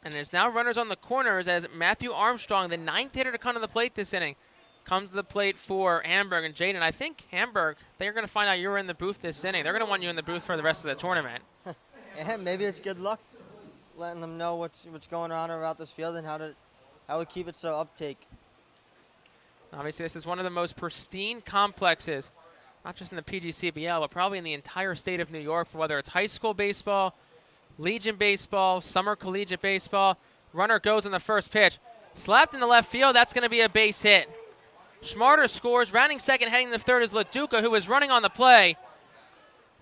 And there's now runners on the corners as Matthew Armstrong, the 9th hitter to come to the plate this inning, comes to the plate for Hamburg. And Jaden, I think Hamburg, they're going to find out you were in the booth this inning. They're going to want you in the booth for the rest of the tournament. Yeah, maybe it's good luck letting them know what's going on about this field and how we keep it so uptake. Obviously, this is one of the most pristine complexes, not just in the PGCBL, but probably in the entire state of New York, for whether it's high school baseball, Legion baseball, summer collegiate baseball. Runner goes on the first pitch. Slapped in the left field. That's going to be a base hit. Schmarter scores. Rounding second, heading to third is LaDuca, who was running on the play.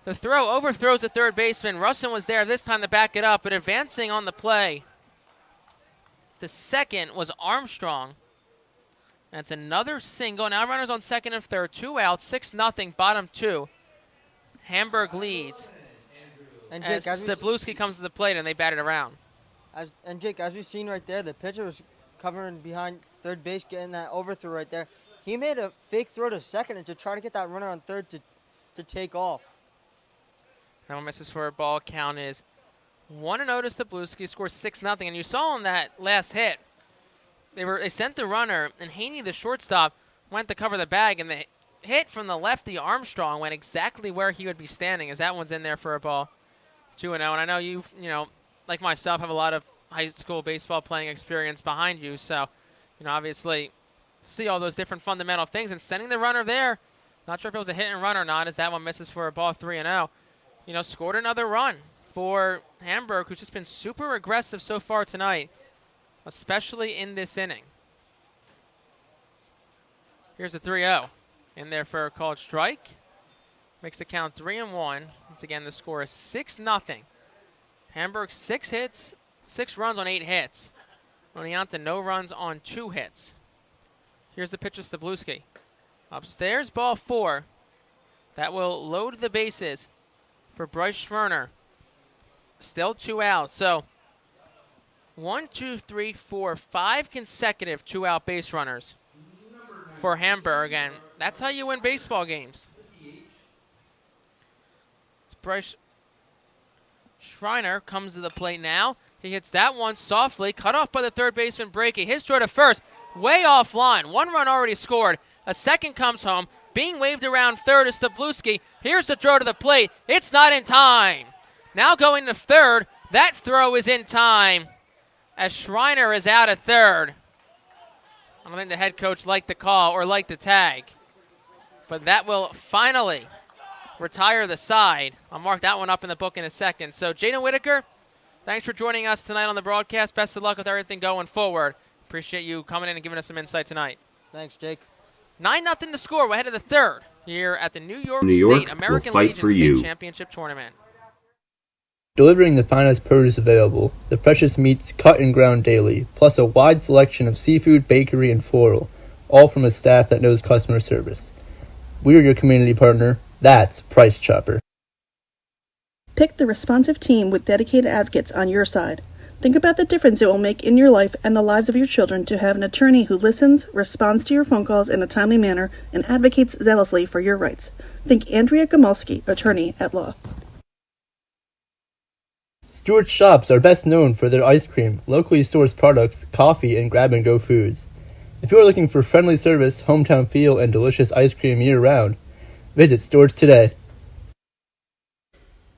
The throw overthrows the third baseman. Russin was there this time to back it up, but advancing on the play, the second was Armstrong. That's another single. Now runners on second and third. 2 outs, 6-0, bottom 2. Hamburg leads. And Jake, as Stebluski comes to the plate and they bat it around. Jake, as we've seen right there, the pitcher was covering behind third base, getting that overthrow right there. He made a fake throw to second and to try to get that runner on third to take off. That one misses for a ball. Count is 1-0 to Stebluski. Scores 6-0. And you saw on that last hit, they sent the runner, and Haney, the shortstop, went to cover the bag, and the hit from the lefty Armstrong went exactly where he would be standing, as that one's in there for a ball. 2-0. And I know you like myself, have a lot of high school baseball playing experience behind you, so obviously see all those different fundamental things. And sending the runner there, not sure if it was a hit and run or not, as that one misses for a ball. 3-0. Scored another run for Hamburg, who's just been super aggressive so far tonight, especially in this inning. Here's a 3-0 in there for a called strike. Makes the count 3-1. Once again, the score is 6-0. Hamburg 6 hits, 6 runs on 8 hits. Oneonta no runs on 2 hits. Here's the pitch to Stebluski. Upstairs, ball 4. That will load the bases for Bryce Schmerner. Still 2 outs. So 1, 2, 3, 4, 5 consecutive 2-out base runners for Hamburg, and that's how you win baseball games. Bryce Schreiner comes to the plate now. He hits that one softly, cut off by the third baseman, Breaky. His throw to first, way offline. 1 run already scored. A second comes home. Being waved around third is Stebluski. Here's the throw to the plate. It's not in time. Now going to third. That throw is in time as Schreiner is out at third. I don't think the head coach liked the call or liked the tag, but that will finally retire the side. I'll mark that one up in the book in a second. So Jaden Whitaker, thanks for joining us tonight on the broadcast. Best of luck with everything going forward. Appreciate you coming in and giving us some insight tonight. Thanks, Jake. 9-0 to score. We're ahead of the third here at the New York York State American will fight Legion for State you. Championship Tournament. Delivering the finest produce available, the freshest meats cut and ground daily, plus a wide selection of seafood, bakery, and floral, all from a staff that knows customer service. We're your community partner. That's Price Chopper. Pick the responsive team with dedicated advocates on your side. Think about the difference it will make in your life and the lives of your children to have an attorney who listens, responds to your phone calls in a timely manner, and advocates zealously for your rights. Think Andrea Gamalski, attorney at law. Stewart's Shops are best known for their ice cream, locally sourced products, coffee, and grab-and-go foods. If you are looking for friendly service, hometown feel, and delicious ice cream year-round, visit Stewart's today.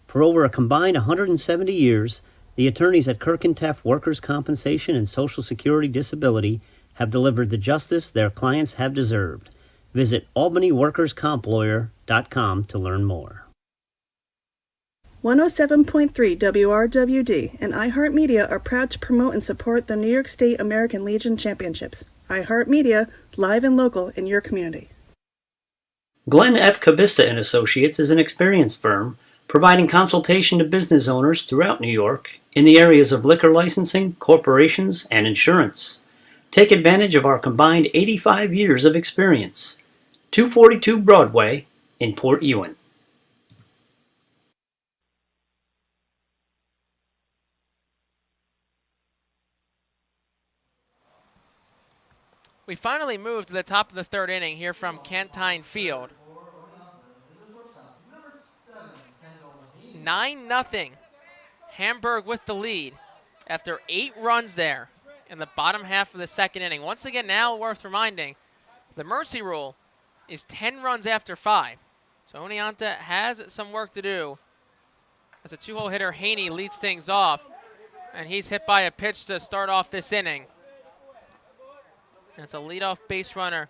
For over a combined 170 years, the attorneys at Kirk and Teff Workers' Compensation and Social Security Disability have delivered the justice their clients have deserved. Visit AlbanyWorkersCompLawyer.com to learn more. 107.3 WRWD and iHeartMedia are proud to promote and support the New York State American Legion Championships. iHeartMedia, live and local in your community. Glenn F. Cabista and Associates is an experienced firm providing consultation to business owners throughout New York in the areas of liquor licensing, corporations, and insurance. Take advantage of our combined 85 years of experience. 242 Broadway in Port Ewan. We finally moved to the top of the third inning here from Cantine Field. 9-0. Hamburg with the lead after 8 runs there in the bottom half of the second inning. Once again, now worth reminding, the mercy rule is 10 runs after 5. So Oneonta has some work to do as a 2-hole hitter, Haney, leads things off. And he's hit by a pitch to start off this inning. And it's a leadoff base runner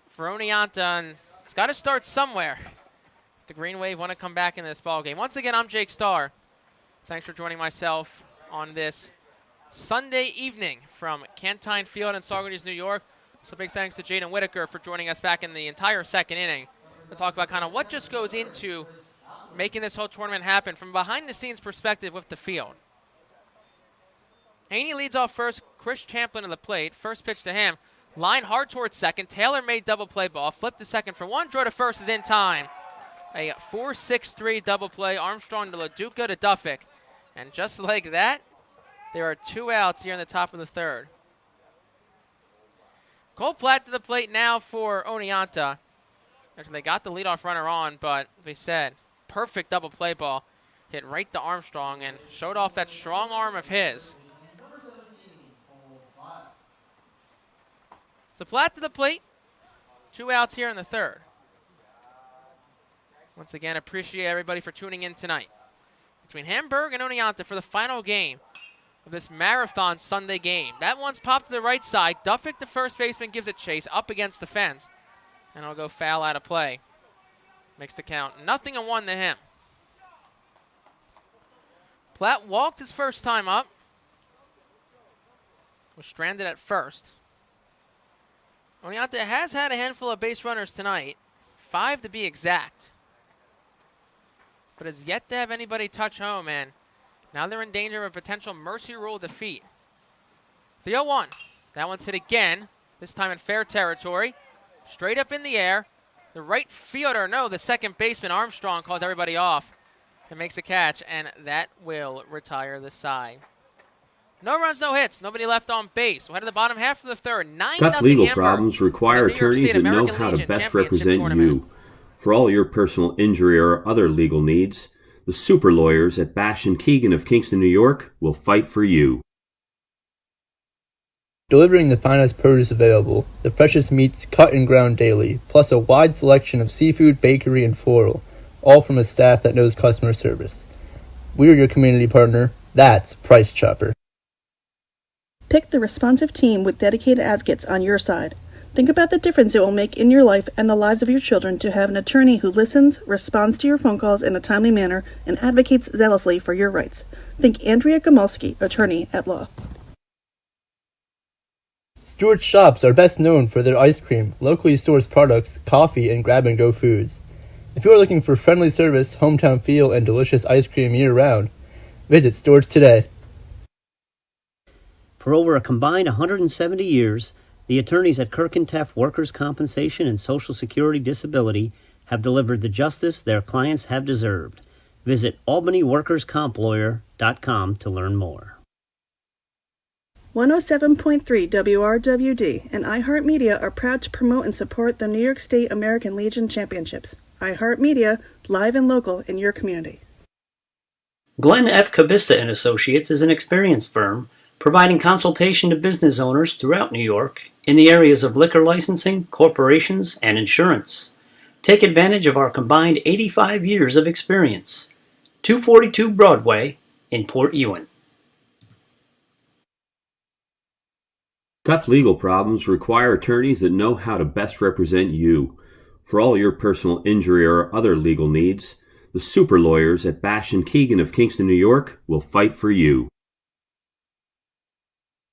for Oneonta, and it's got to start somewhere. The Green Wave want to come back in this ball game. Once again, I'm Jake Starr. Thanks for joining myself on this Sunday evening from Cantine Field in Saugerties, New York. So big thanks to Jaden Whitaker for joining us back in the entire second inning to talk about kind of what just goes into making this whole tournament happen from behind-the-scenes perspective with the field. Haney leads off first. Chris Champlin to the plate. First pitch to him. Line hard towards second. Taylor made double play ball. Flipped to second for one. Draw to first is in time. A 4-6-3 double play. Armstrong to LaDuca to Duffick. And just like that, there are 2 outs here in the top of the third. Cole Platt to the plate now for Oneonta. Actually, they got the leadoff runner on, but as we said, perfect double play ball. Hit right to Armstrong and showed off that strong arm of his. So Platt to the plate. 2 outs here in the third. Once again, appreciate everybody for tuning in tonight. Between Hamburg and Oneonta for the final game of this marathon Sunday game. That one's popped to the right side. Duffick, the first baseman, gives it chase up against the fence. And it'll go foul out of play. Makes the count 0-1 to him. Platt walked his first time up. Was stranded at first. Oneonta has had a handful of base runners tonight. 5 to be exact. But has yet to have anybody touch home, and now they're in danger of a potential mercy rule defeat. The 0-1. That one's hit again, this time in fair territory. Straight up in the air. The right fielder, no, the second baseman, Armstrong, calls everybody off and makes a catch, and that will retire the side. No runs, no hits. Nobody left on base. We'll head to the bottom half of the third. 9-0 Tough legal Hamburg. problems require attorneys that know how to best represent you. For all your personal injury or other legal needs, the super lawyers at Bash & Keegan of Kingston, New York will fight for you. Delivering the finest produce available, the freshest meats cut and ground daily, plus a wide selection of seafood, bakery, and floral, all from a staff that knows customer service. We're your community partner. That's Price Chopper. Pick the responsive team with dedicated advocates on your side. Think about the difference it will make in your life and the lives of your children to have an attorney who listens, responds to your phone calls in a timely manner, and advocates zealously for your rights. Think Andrea Gamalski, attorney at law. Stewart's Shops are best known for their ice cream, locally sourced products, coffee, and grab-and-go foods. If you are looking for friendly service, hometown feel, and delicious ice cream year-round, visit Stewart's today. For over a combined 170 years, the attorneys at Kirk and Teff Workers' Compensation and Social Security Disability have delivered the justice their clients have deserved. Visit AlbanyWorkersCompLawyer.com to learn more. 107.3 WRWD and iHeartMedia are proud to promote and support the New York State American Legion Championships. iHeartMedia, live and local in your community. Glenn F. Cabista and Associates is an experienced firm providing consultation to business owners throughout New York in the areas of liquor licensing, corporations, and insurance. Take advantage of our combined 85 years of experience. 242 Broadway in Port Ewan. Tough legal problems require attorneys that know how to best represent you. For all your personal injury or other legal needs, the super lawyers at Bash & Keegan of Kingston, New York will fight for you.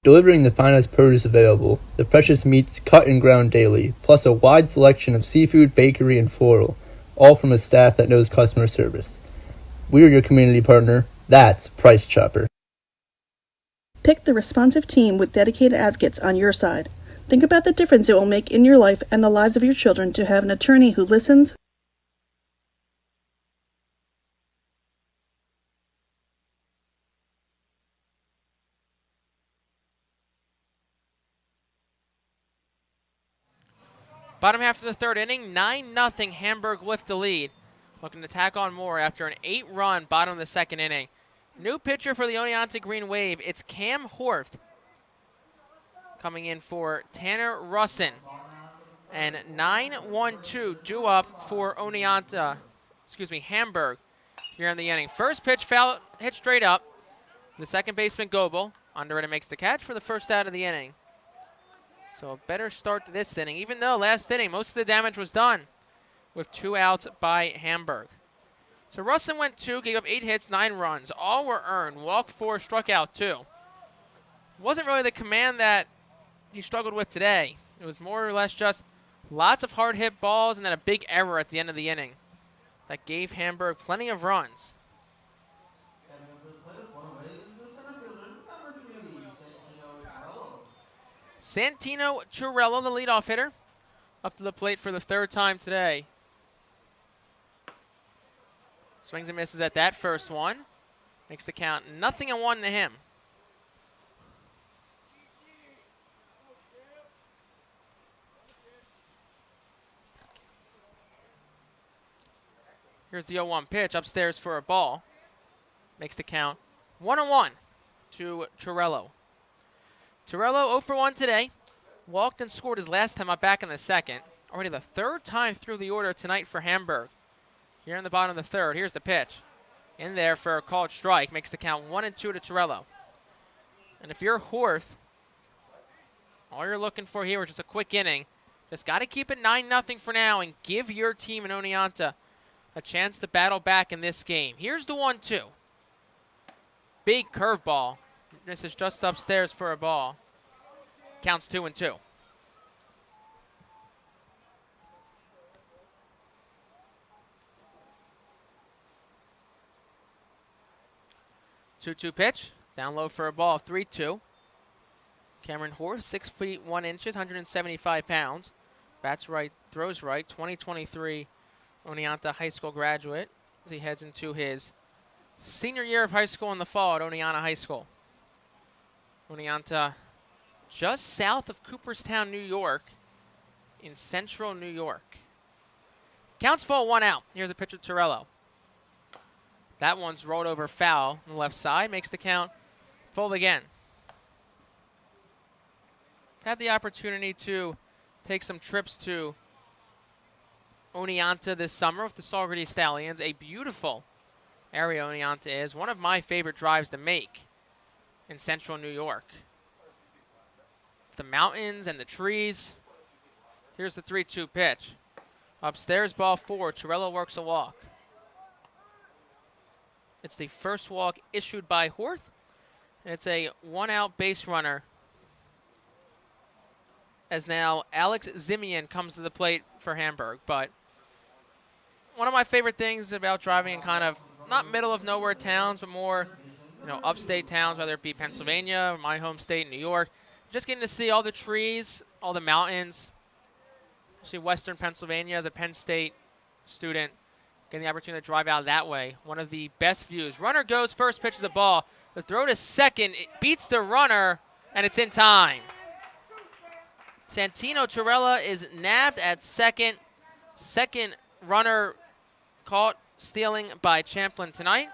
Delivering the finest produce available, the freshest meats cut and ground daily, plus a wide selection of seafood, bakery, and floral, all from a staff that knows customer service. We're your community partner. That's Price Chopper. Pick the responsive team with dedicated advocates on your side. Think about the difference it will make in your life and the lives of your children to have an attorney who listens. Bottom half of the third inning, 9-0 Hamburg lift the lead. Looking to tack on more after an 8-run bottom of the second inning. New pitcher for the Oneonta Green Wave, it's Cam Horth. Coming in for Tanner Russin. And 9-1-2 due up for Hamburg here in the inning. First pitch foul, hit straight up. The second baseman Goebel under it and makes the catch for the first out of the inning. So a better start to this inning, even though last inning most of the damage was done with 2 outs by Hamburg. So Russin went 2, gave up 8 hits, 9 runs. All were earned. Walked 4, struck out 2. Wasn't really the command that he struggled with today. It was more or less just lots of hard hit balls and then a big error at the end of the inning that gave Hamburg plenty of runs. Santino Churello, the leadoff hitter, up to the plate for the 3rd time today. Swings and misses at that first one. Makes the count 0-1 to him. Here's the 0-1 pitch upstairs for a ball. Makes the count 1-1 to Churello. Churello 0 for 1 today. Walked and scored his last time up back in the second. Already the 3rd time through the order tonight for Hamburg. Here in the bottom of the 3rd, here's the pitch. In there for a called strike. Makes the count 1-2 to Churello. And if you're Horth, all you're looking for here is just a quick inning. Just got to keep it 9-0 for now and give your team in Oneonta a chance to battle back in this game. Here's the 1-2. Big curveball. This is just upstairs for a ball. Counts 2-2. Two-two pitch. Down low for a ball. 3-2. Cameron Horth, 6 feet 1 inches, 175 pounds. Bats right, throws right. 2023 Oneonta High School graduate as he heads into his senior year of high school in the fall at Oneonta High School. Oneonta just south of Cooperstown, New York, in central New York. Counts full, 1 out. Here's a pitch of Churello. That one's rolled over foul on the left side. Makes the count full again. Had the opportunity to take some trips to Oneonta this summer with the Saugerty Stallions. A beautiful area Oneonta is. One of my favorite drives to make in central New York. The mountains and the trees. Here's the 3-2 pitch. Upstairs, ball 4. Churello works a walk. It's the first walk issued by Horth. And it's a 1-out base runner as now Alex Zimian comes to the plate for Hamburg. But one of my favorite things about driving in kind of not middle of nowhere towns, but more, upstate towns, whether it be Pennsylvania or my home state, New York, just getting to see all the trees, all the mountains. See Western Pennsylvania as a Penn State student, getting the opportunity to drive out that way. One of the best views. Runner goes first, pitches a ball. The throw to second, it beats the runner, and it's in time. Santino Churello is nabbed at second. Second runner caught stealing by Champlin tonight.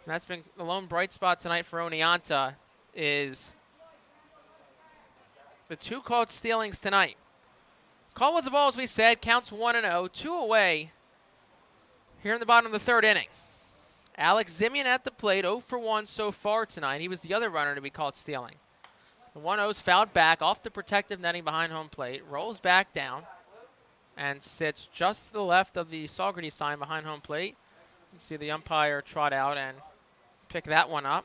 And that's been the lone bright spot tonight for Oneonta is the 2 caught stealings tonight. Call was the ball, as we said, counts 1-0, 2 away here in the bottom of the 3rd inning. Alex Zimian at the plate, 0 for 1 so far tonight. He was the other runner to be caught stealing. The 1-0's fouled back off the protective netting behind home plate, rolls back down, and sits just to the left of the Saugerty sign behind home plate. You can see the umpire trot out and pick that one up.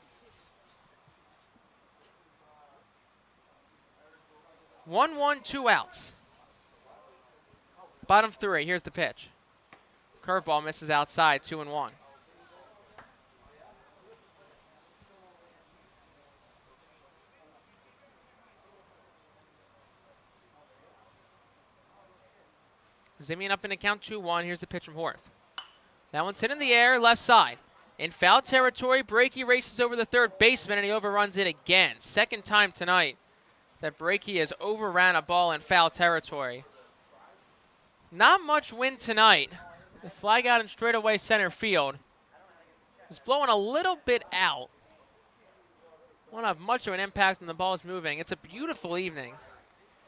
1-1, 2 outs. Bottom 3, here's the pitch. Curveball misses outside, 2-1. Zimian up in the count, 2-1. Here's the pitch from Horth. That one's hit in the air, left side. In foul territory, Breaky races over the third baseman, and he overruns it again. Second time tonight that Breaky has overran a ball in foul territory. Not much wind tonight. The flag out in straightaway center field. It's blowing a little bit out. Won't have much of an impact when the ball is moving. It's a beautiful evening.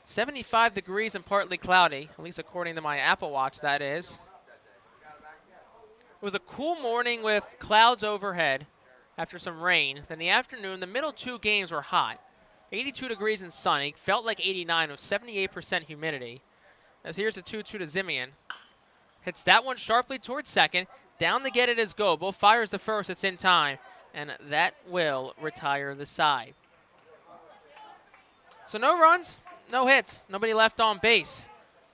75 degrees and partly cloudy, at least according to my Apple Watch, that is. It was a cool morning with clouds overhead after some rain. Then the afternoon, the middle 2 games were hot. 82 degrees and sunny, felt like 89 with 78% humidity. As here's the 2-2 to Zimian. Hits that one sharply towards second. Down to get it is Goebel. Fires the first, it's in time. And that will retire the side. So no runs, no hits, nobody left on base.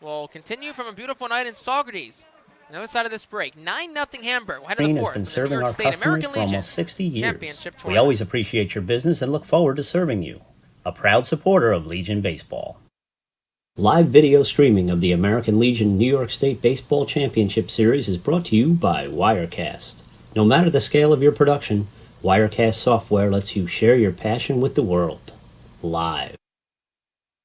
We'll continue from a beautiful night in Saugerties. On the other side of this break, 9-0 Hamburg. We'll head to the fourth. Has been serving our State customers American for Legion almost 60 years. Championship We tournament. always appreciate your business and look forward to serving you. A proud supporter of Legion Baseball. Live video streaming of the American Legion New York State Baseball Championship Series is brought to you by Wirecast. No matter the scale of your production, Wirecast software lets you share your passion with the world. Live.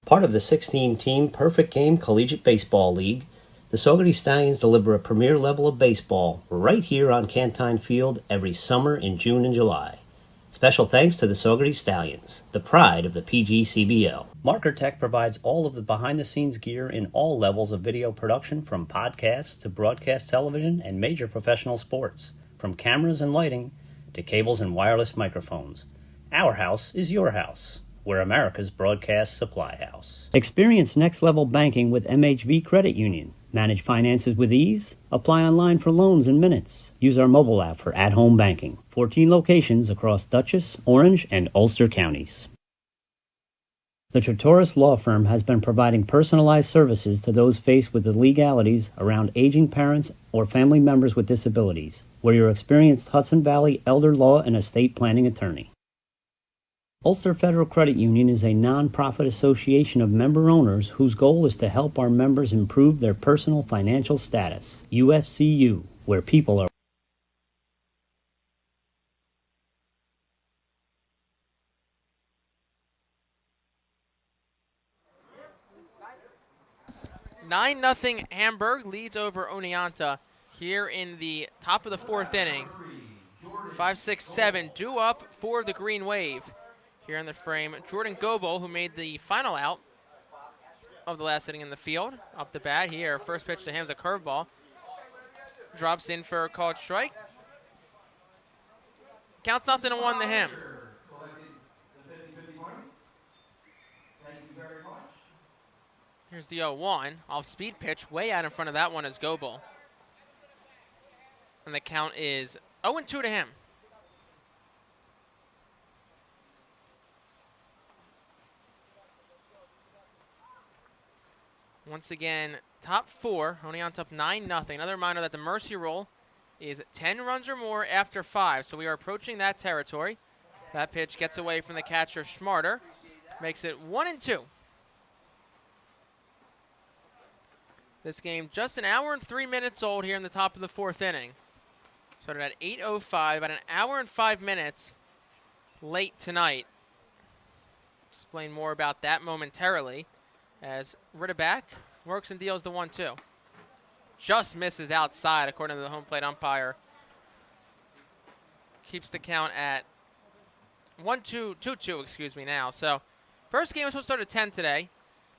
Part of the 16-team Perfect Game Collegiate Baseball League, the Saugerty Stallions deliver a premier level of baseball right here on Cantine Field every summer in June and July. Special thanks to the Saugerty Stallions, the pride of the PGCBL. Marker Tech provides all of the behind-the-scenes gear in all levels of video production, from podcasts to broadcast television and major professional sports, from cameras and lighting to cables and wireless microphones. Our house is your house. We're America's broadcast supply house. Experience next-level banking with MHV Credit Union. Manage finances with ease. Apply online for loans in minutes. Use our mobile app for at-home banking. 14 locations across Dutchess, Orange, and Ulster counties. The Trattoris Law Firm has been providing personalized services to those faced with the legalities around aging parents or family members with disabilities. We're your experienced Hudson Valley elder law and estate planning attorney. Ulster Federal Credit Union is a non-profit association of member owners whose goal is to help our members improve their personal financial status. UFCU, where people are. Nine 0 Hamburg leads over Oneonta here in the top of the fourth inning. 5, 6, 7 due up for the Green Wave. Here in the frame, Jordan Goebel, who made the final out of the last inning in the field. Up the bat here, first pitch to him is a curveball. Drops in for a called strike. Counts 0-1 to him. Here's the 0-1. Off-speed pitch, way out in front of that one is Goebel. And the count is 0-2 to him. Once again, top 4, Oneonta up 9-0. Another reminder that the mercy rule is 10 runs or more after 5, so we are approaching that territory. That pitch gets away from the catcher, Schmarter. Makes it 1-2. This game just an hour and 3 minutes old here in the top of the fourth inning. Started at 8:05, about an hour and 5 minutes late tonight. Explain more about that momentarily. As Ritterback works and deals the 1-2. Just misses outside, according to the home plate umpire. Keeps the count at 2-2, excuse me, now. So, first game was supposed to start at 10 today.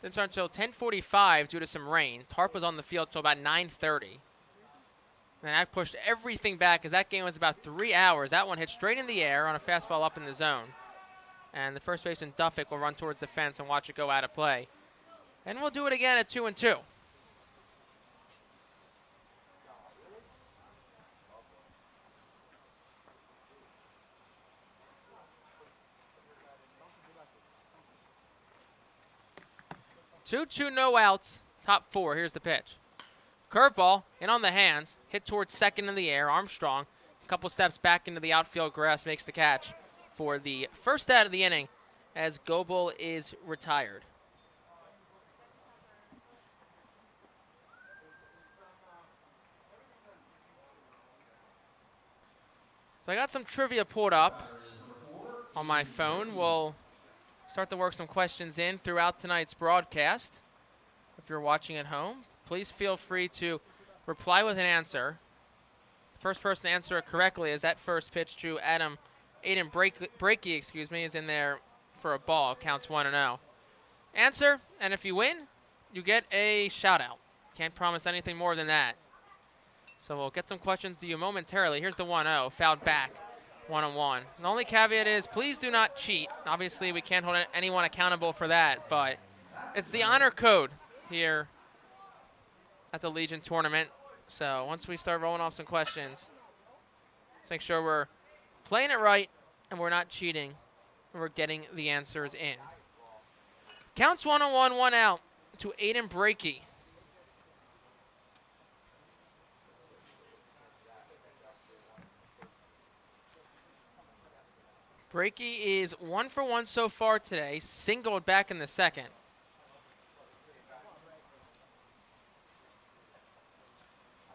Didn't start until 10:45 due to some rain. Tarp was on the field till about 9:30. And that pushed everything back as that game was about 3 hours. That one hit straight in the air on a fastball up in the zone. And the first baseman Duffick will run towards the fence and watch it go out of play. And we'll do it again at 2-2. Two, no outs, top 4. Here's the pitch. Curveball, in on the hands, hit towards second in the air. Armstrong, a couple steps back into the outfield grass, makes the catch for the first out of the inning as Goebel is retired. So I got some trivia pulled up on my phone. We'll start to work some questions in throughout tonight's broadcast. If you're watching at home, please feel free to reply with an answer. The first person to answer it correctly is that first pitch to Aiden Breaky, is in there for a ball. Counts 1-0. Answer, and if you win, you get a shout-out. Can't promise anything more than that. So we'll get some questions to you momentarily. Here's the 1-0, fouled back, 1-1. The only caveat is please do not cheat. Obviously, we can't hold anyone accountable for that, but it's the honor code here at the Legion tournament. So once we start rolling off some questions, let's make sure we're playing it right and we're not cheating and we're getting the answers in. Counts 1-1, 1 out to Aiden Breaky. Breaky is 1 for 1 so far today, singled back in the second.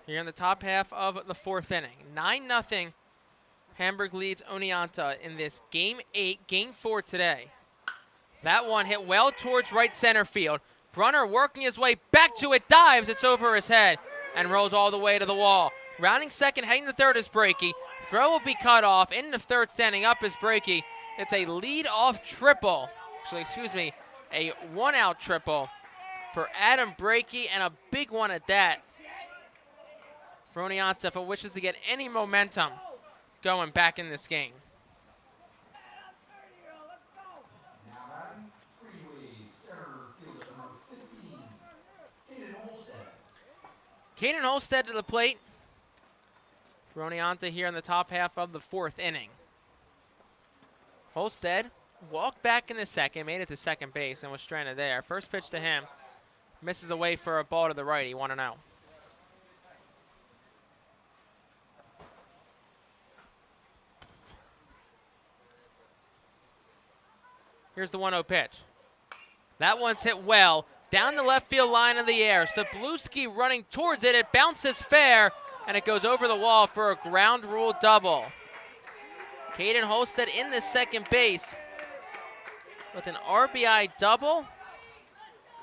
Here in the top half of the 4th inning. 9-0, Hamburg leads Oneonta in this Game 8, Game 4 today. That one hit well towards right center field. Brunner working his way back to it, dives, it's over his head, and rolls all the way to the wall. Rounding second, heading to third is Breaky. Throw will be cut off. In the third, standing up is Breaky. It's a lead-off triple. Actually, a 1-out triple for Adam Breaky, and a big one at that for Oneonta if it wishes to get any momentum going back in this game. Caden Holstead to the plate for Oneonta here in the top half of the 4th inning. Holstead walked back in the second, made it to second base, and was stranded there. First pitch to him, misses away for a ball to the righty, 1-0. Here's the 1-0 pitch. That one's hit well. Down the left field line in the air. Sabluski running towards it. It bounces fair, and it goes over the wall for a ground rule double. Caden Holstead in the second base with an RBI double.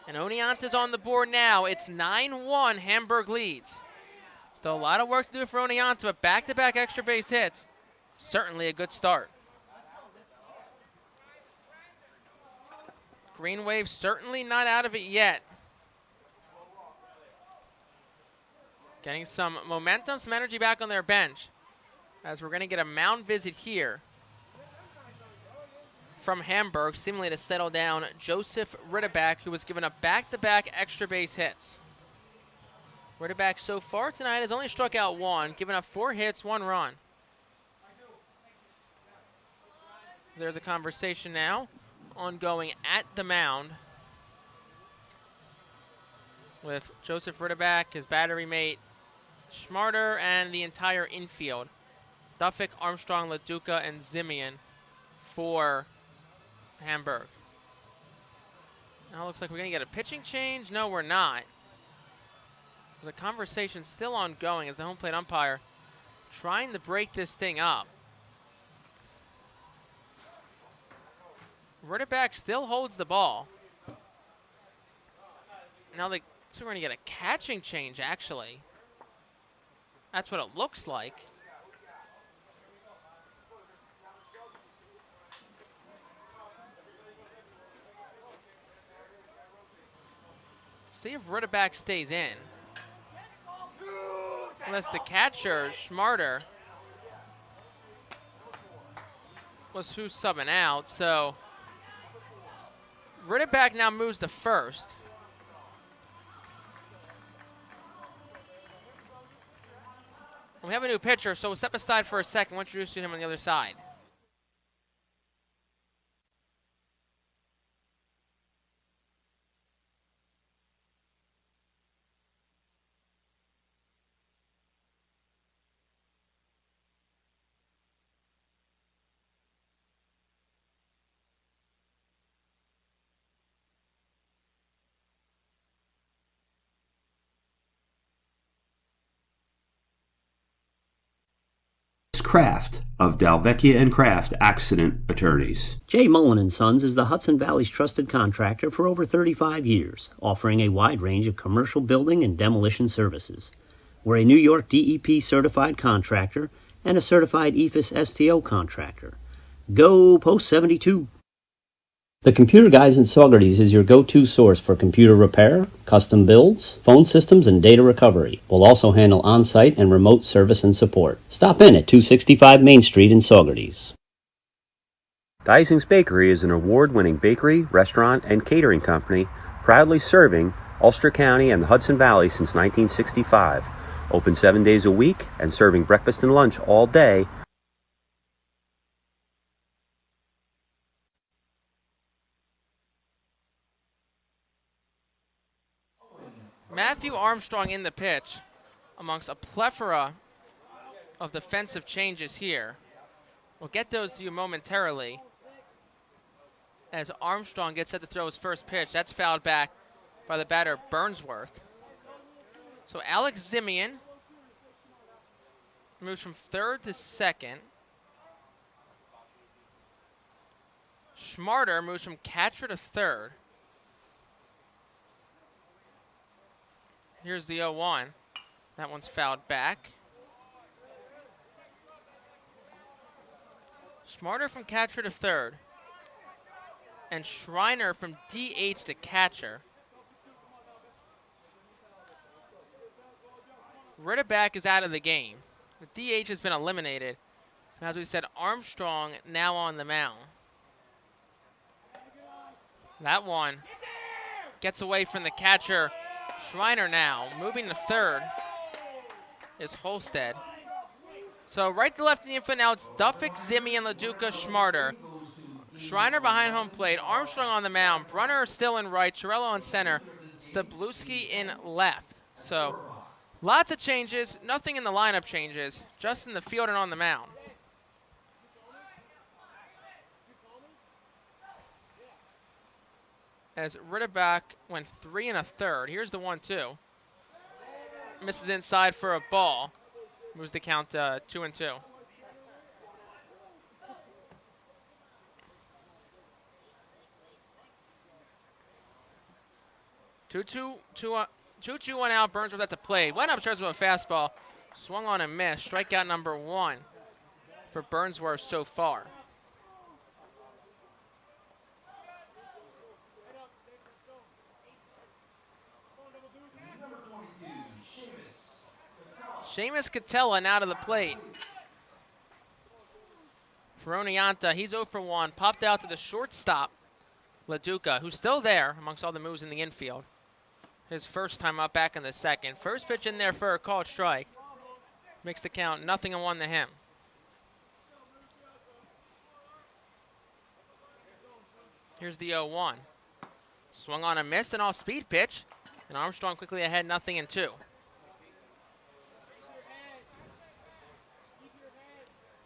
And Oneonta's on the board now. It's 9-1, Hamburg leads. Still a lot of work to do for Oneonta, but back-to-back extra base hits. Certainly a good start. Green Wave certainly not out of it yet. Getting some momentum, some energy back on their bench, as we're going to get a mound visit here from Hamburg, seemingly to settle down Joseph Ritterback, who was given a back-to-back extra base hits. Ritterback so far tonight has only struck out 1, given up 4 hits, 1 run. There's a conversation now ongoing at the mound with Joseph Ritterback, his battery mate Schmarter, and the entire infield. Duffick, Armstrong, LaDuca, and Zimian for Hamburg. Now it looks like we're going to get a pitching change. No, we're not. The conversation still ongoing as the home plate umpire trying to break this thing up. Ritterback still holds the ball. Now so we're going to get a catching change, actually. That's what it looks like. See if Ritterback stays in. unless the catcher, Smarter, was who's subbing out. So Ritterback now moves to first. We have a new pitcher, so we'll step aside for a second. We'll introduce you to him on the other side. Kraft of Dalvecchia and Kraft Accident Attorneys. J. Mullen & Sons is the Hudson Valley's trusted contractor for over 35 years, offering a wide range of commercial building and demolition services. We're a New York DEP certified contractor and a certified EFIS STO contractor. Go Post 72! The Computer Guys in Saugerties is your go-to source for computer repair, custom builds, phone systems, and data recovery. We'll also handle on-site and remote service and support. Stop in at 265 Main Street in Saugerties. Dysing's Bakery is an award-winning bakery, restaurant, and catering company proudly serving Ulster County and the Hudson Valley since 1965. Open 7 days a week and serving breakfast and lunch all day. Matthew Armstrong in the pitch amongst a plethora of defensive changes here. We'll get those to you momentarily as Armstrong gets set to throw his first pitch. That's fouled back by the batter Burnsworth. So Alex Zimian moves from third to second. Smarter moves from catcher to third. Here's the 0-1. That one's fouled back. Smarter from catcher to third. And Schreiner from DH to catcher. Ritterback is out of the game. The DH has been eliminated. And as we said, Armstrong now on the mound. That one gets away from the catcher. Schreiner now moving to third is Holstead. So right to left in the infield now it's Duffick, Zimmy, and LaDuca, Smarter. Schreiner behind home plate, Armstrong on the mound, Brunner still in right, Chiarello in center, Stabluski in left. So lots of changes, nothing in the lineup changes, just in the field and on the mound. As Ritterback went 3 1/3. Here's the 1-2. Misses inside for a ball. Moves the count 2-2. Two, 1 out. Burnsworth at the plate. Went upstairs with a fastball. Swung on and missed. Strikeout number 1 for Burnsworth so far. Seamus Catella now to the plate. For Oneonta, he's 0 for 1. Popped out to the shortstop, LaDuca, who's still there amongst all the moves in the infield. His first time up back in the second. First pitch in there for a called strike. Makes the count 0-1 to him. Here's the 0-1. Swung on a miss, an off-speed pitch. And Armstrong quickly ahead, 0-2.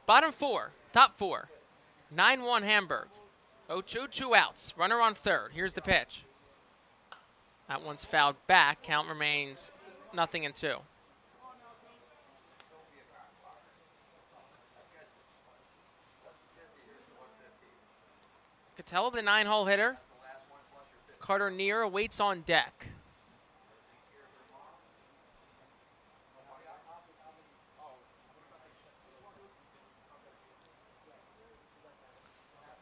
Bottom 4, top 4, 9-1 Hamburg. 0-2, 2 outs. Runner on third. Here's the pitch. That one's fouled back. Count remains 0-2. Catella, the 9-hole hitter. Carter Neer waits on deck.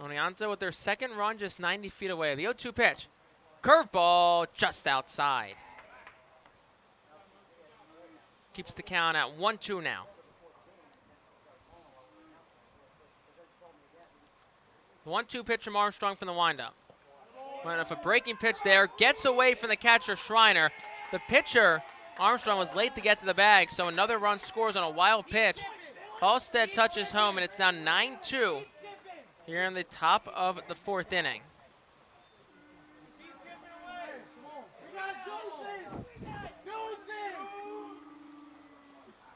Oneonta with their second run just 90 feet away. The 0-2 pitch. Curveball just outside. Keeps the count at 1-2 now. The 1-2 pitch from Armstrong from the windup. Went off a breaking pitch there. Gets away from the catcher, Schreiner. The pitcher, Armstrong, was late to get to the bag, so another run scores on a wild pitch. Halstead touches home, and it's now 9-2 here in the top of the 4th inning.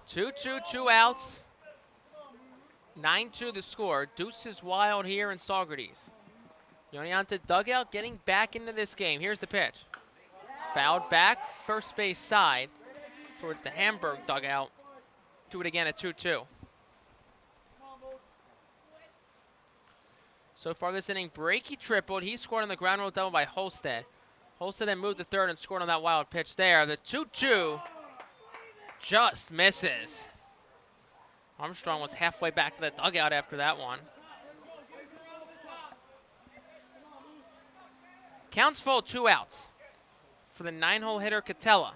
Two outs. 9-2 the score. Deuce is wild here in Saugerties. Oneonta dugout getting back into this game. Here's the pitch. Fouled back, first base side towards the Hamburg dugout. Do it again at 2-2. So far this inning, Breaky tripled. He scored on the ground rule double by Halstead. Halstead then moved to third and scored on that wild pitch there. The 2-2 just misses. Armstrong was halfway back to the dugout after that one. Counts full, 2 outs for the 9-hole hitter, Catella.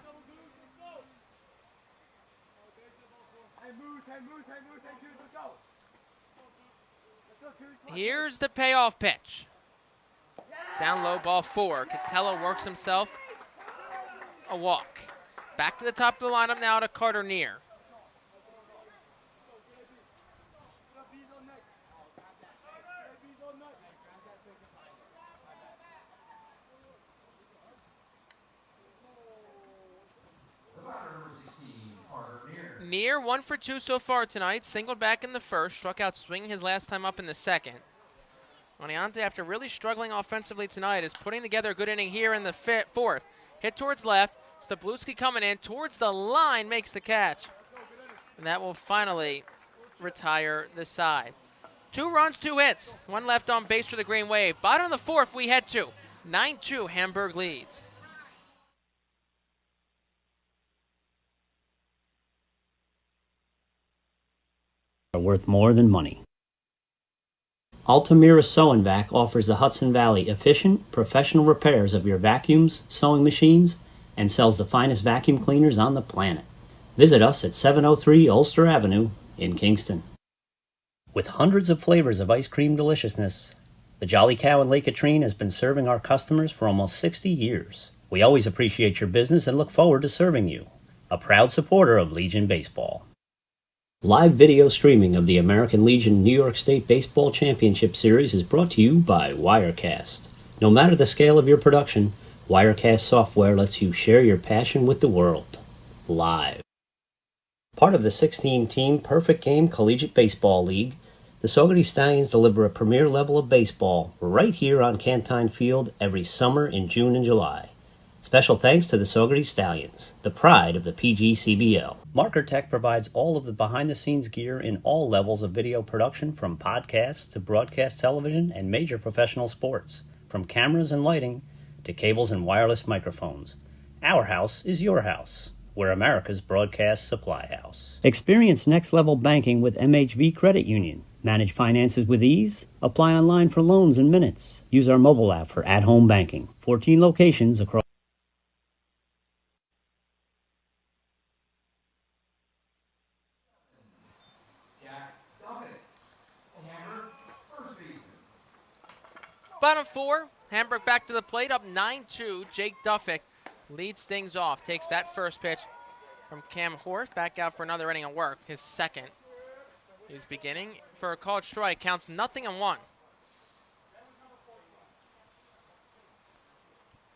Here's the payoff pitch. Down low, ball 4. Catella works himself a walk. Back to the top of the lineup now to Carter Neer. Neer 1 for 2 so far tonight. Singled back in the first. Struck out swinging his last time up in the second. Oneonta, after really struggling offensively tonight, is putting together a good inning here in the 4th. Hit towards left. Stabluski coming in towards the line, makes the catch. And that will finally retire the side. 2 runs, 2 hits. 1 left on base for the Green Wave. Bottom of the 4th, we head to 9-2, Hamburg leads. Are worth more than money. Altamira Sew and Vac offers the Hudson Valley efficient, professional repairs of your vacuums, sewing machines, and sells the finest vacuum cleaners on the planet. Visit us at 703 Ulster Avenue in Kingston. With hundreds of flavors of ice cream deliciousness, the Jolly Cow in Lake Katrine has been serving our customers for almost 60 years. We always appreciate your business and look forward to serving you. A proud supporter of Legion Baseball. Live video streaming of the American Legion New York State Baseball Championship Series is brought to you by Wirecast. No matter the scale of your production, Wirecast software lets you share your passion with the world. Live. Part of the 16-team Perfect Game Collegiate Baseball League, the Saugerties Stallions deliver a premier level of baseball right here on Cantine Field every summer in June and July. Special thanks to the Saugerties Stallions, the pride of the PGCBL. Marker Tech provides all of the behind-the-scenes gear in all levels of video production, from podcasts to broadcast television and major professional sports, from cameras and lighting to cables and wireless microphones. Our house is your house. We're America's broadcast supply house. Experience next-level banking with MHV Credit Union. Manage finances with ease. Apply online for loans in minutes. Use our mobile app for at-home banking. 14 locations across. Bottom 4, Hamburg back to the plate, up 9-2. Jake Duffick leads things off. Takes that first pitch from Cam Horth. Back out for another inning of work, his second. He's beginning for a called strike. Counts 0-1.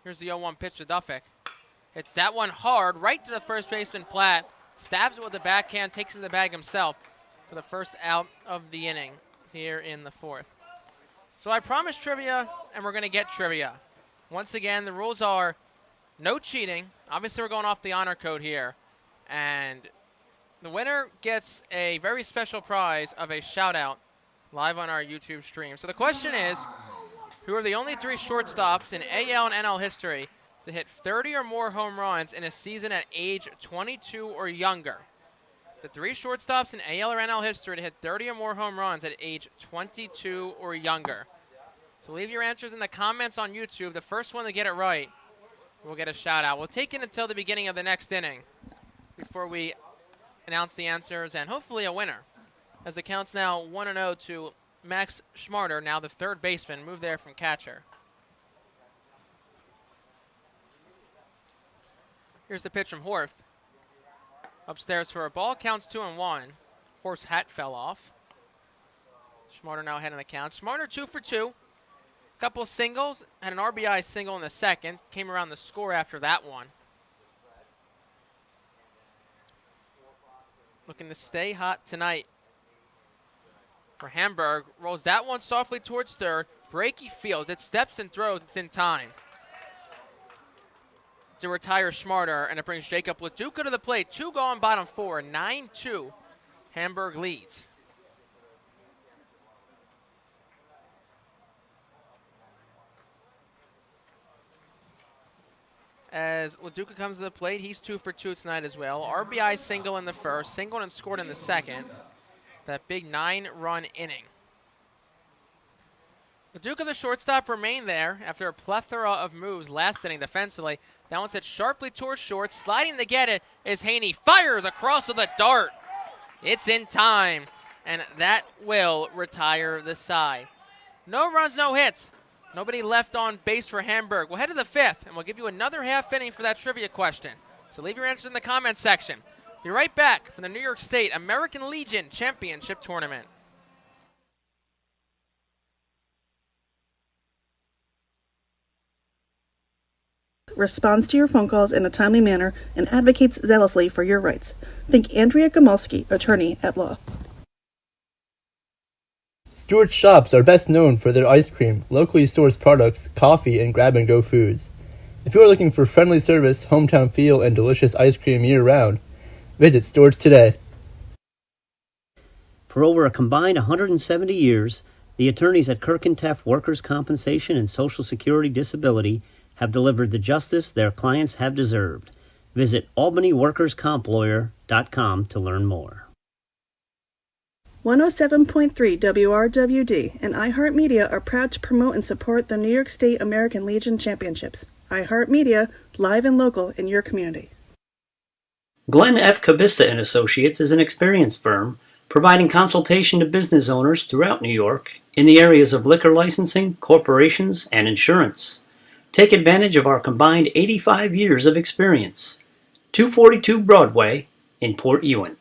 Here's the 0-1 pitch to Duffick. Hits that one hard, right to the first baseman, Platt. Stabs it with the backhand, takes it to the bag himself for the first out of the inning here in the 4th. So I promised trivia, and we're going to get trivia. Once again, the rules are no cheating. Obviously, we're going off the honor code here. And the winner gets a very special prize of a shout-out live on our YouTube stream. So the question is, who are the only 3 shortstops in AL and NL history to hit 30 or more home runs in a season at age 22 or younger? The 3 shortstops in AL or NL history to hit 30 or more home runs at age 22 or younger. So leave your answers in the comments on YouTube. The first one to get it right will get a shout out. We'll take it until the beginning of the next inning before we announce the answers and hopefully a winner. As it counts now 1-0 to Max Schmarter, now the third baseman, moved there from catcher. Here's the pitch from Horth. Upstairs for a ball, counts 2-1. Horth's hat fell off. Schmarter now ahead in the count. Schmarter 2 for 2. Couple singles, had an RBI single in the second. Came around the score after that one. Looking to stay hot tonight. For Hamburg, rolls that one softly towards third. Breaky fields, it steps and throws, it's in time to retire Schmarter, and it brings Jacob Leduca to the plate. 2 gone, bottom 4, 9-2. Hamburg leads. As Leduca comes to the plate, he's 2 for 2 tonight as well. RBI single in the first, singled and scored in the second. That big 9-run inning. Leduca, the shortstop, remained there after a plethora of moves last inning defensively. That one set sharply towards short. Sliding to get it is Haney. Fires across with a dart. It's in time, and that will retire the side. No runs, no hits. Nobody left on base for Hamburg. We'll head to the 5th, and we'll give you another half inning for that trivia question. So leave your answer in the comments section. Be right back from the New York State American Legion Championship Tournament. Responds to your phone calls in a timely manner and advocates zealously for your rights. Think Andrea Gomulski, attorney at law. Stewart's shops are best known for their ice cream, locally sourced products, coffee, and grab-and-go foods. If you are looking for friendly service, hometown feel, and delicious ice cream year-round, visit Stewart's today. For over a combined 170 years, the attorneys at Kirk and Teff Workers' Compensation and Social Security Disability have delivered the justice their clients have deserved. Visit AlbanyWorkersCompLawyer.com to learn more. 107.3 WRWD and iHeartMedia are proud to promote and support the New York State American Legion Championships. iHeartMedia, live and local in your community. Glenn F. Cabista and Associates is an experienced firm providing consultation to business owners throughout New York in the areas of liquor licensing, corporations, and insurance. Take advantage of our combined 85 years of experience. 242 Broadway in Port Ewan.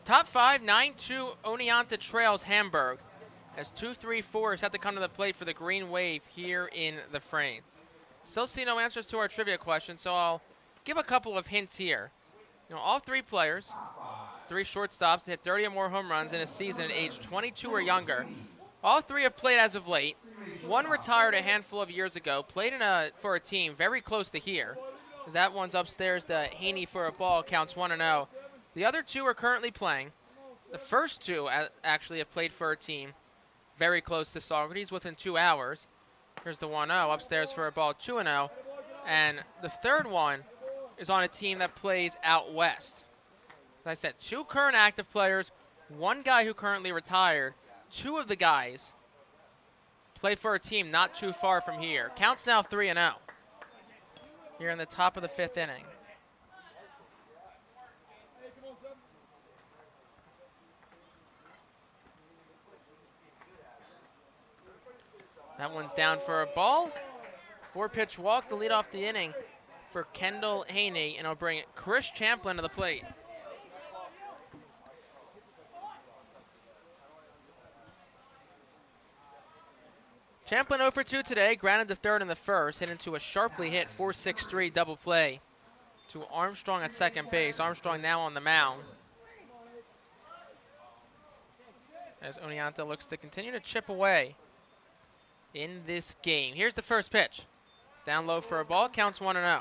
Top 5, 9-2 Oneonta trails Hamburg. As 2-3-4 set to come to the plate for the Green Wave here in the frame. Still see no answers to our trivia question, so I'll give a couple of hints here. You know, all 3 players, 3 shortstops, hit 30 or more home runs in a season at age 22 or younger. All 3 have played as of late. 1 retired a handful of years ago, played for a team very close to here. As that one's upstairs to Haney for a ball, counts 1-0. The other 2 are currently playing. The first 2 actually have played for a team very close to Socrates within 2 hours. Here's the 1-0 upstairs for a ball, 2-0. And the third one is on a team that plays out west. As I said, 2 current active players, 1 guy who currently retired. 2 of the guys played for a team not too far from here. Counts now 3-0 here in the top of the 5th inning. That one's down for a ball. 4-pitch walk to lead off the inning for Kendall Haney, and it'll bring Chris Champlin to the plate. Champlin 0 for 2 today, grounded to third in the first, hit into a sharply hit 4-6-3 double play to Armstrong at second base. Armstrong now on the mound. As Oneonta looks to continue to chip away in this game. Here's the first pitch. Down low for a ball, counts 1-0.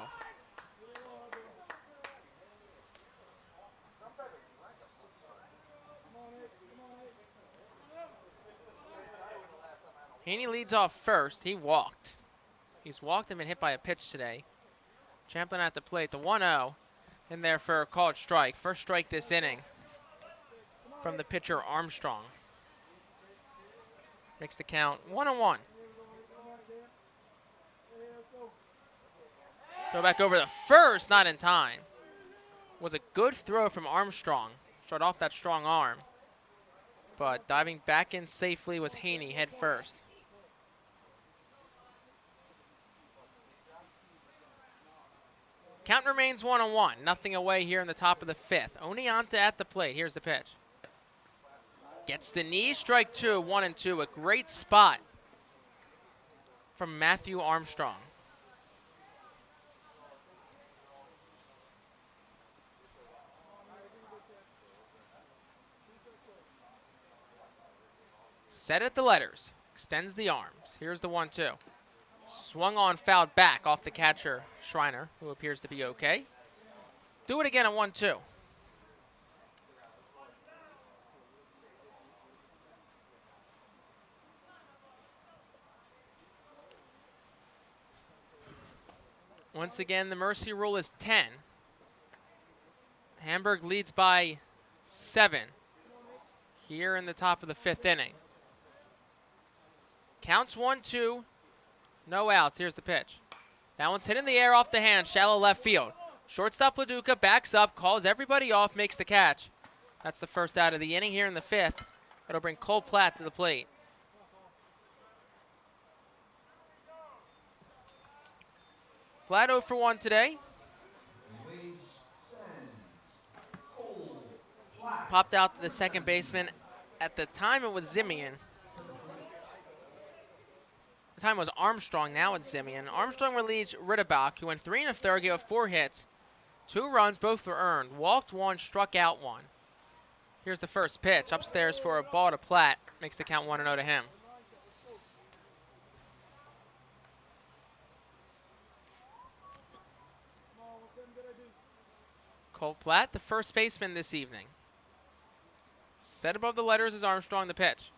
Haney leads off first. He walked. He's walked and been hit by a pitch today. Champlin at the plate. The 1-0 in there for a called strike. First strike this inning. from the pitcher Armstrong. Makes the count 1-1. Throw back over the first, not in time. Was a good throw from Armstrong. Shut off that strong arm. But diving back in safely was Haney head first. Count remains 1-1. Nothing away here in the top of the fifth. Oneonta at the plate. Here's the pitch. Gets the knee, strike two, 1-2. A great spot from Matthew Armstrong. Set at the letters. Extends the arms. Here's the 1-2. Swung on, fouled back off the catcher, Schreiner, who appears to be okay. Do it again at 1-2. Once again, the mercy rule is 10. Hamburg leads by 7 here in the top of the fifth inning. Counts 1-2. No outs. Here's the pitch. That one's hit in the air off the hand, shallow left field. Shortstop Laduca backs up, calls everybody off, makes the catch. That's the first out of the inning here in the fifth. It'll bring Cole Platt to the plate. Platt 0 for 1 today. Popped out to the second baseman. At the time, it was Simeon. The time was Armstrong, now it's Simeon. Armstrong relieves Rittenbach, who went 3 1/3, gave up 4 hits. 2 runs, both were earned. Walked 1, struck out 1. Here's the first pitch. Upstairs for a ball to Platt. Makes the count 1-0 to him. Cole Platt, the first baseman this evening. Set above the letters is Armstrong, the pitch.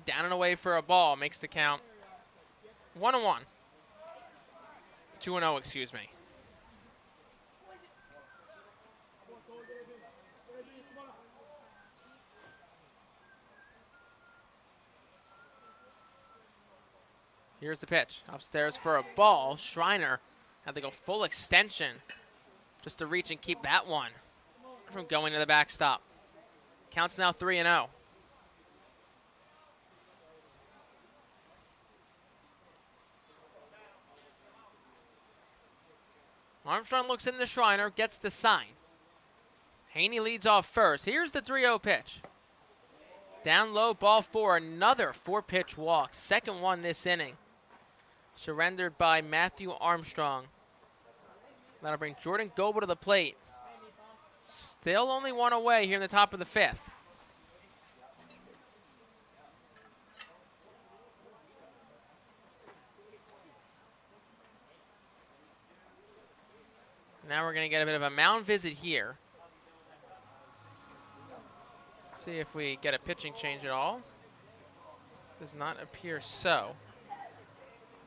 Down and away for a ball. Makes the count 1-1. 2-0, excuse me. Here's the pitch. Upstairs for a ball. Schreiner had to go full extension just to reach and keep that one from going to the backstop. Counts now 3-0. Armstrong looks into Schreiner, gets the sign. Haney leads off first. Here's the 3-0 pitch. Down low, ball 4. Another 4-pitch walk. Second one this inning. Surrendered by Matthew Armstrong. That'll bring Jordan Goebel to the plate. Still only 1 away here in the top of the fifth. Now we're going to get a bit of a mound visit here. See if we get a pitching change at all. Does not appear so.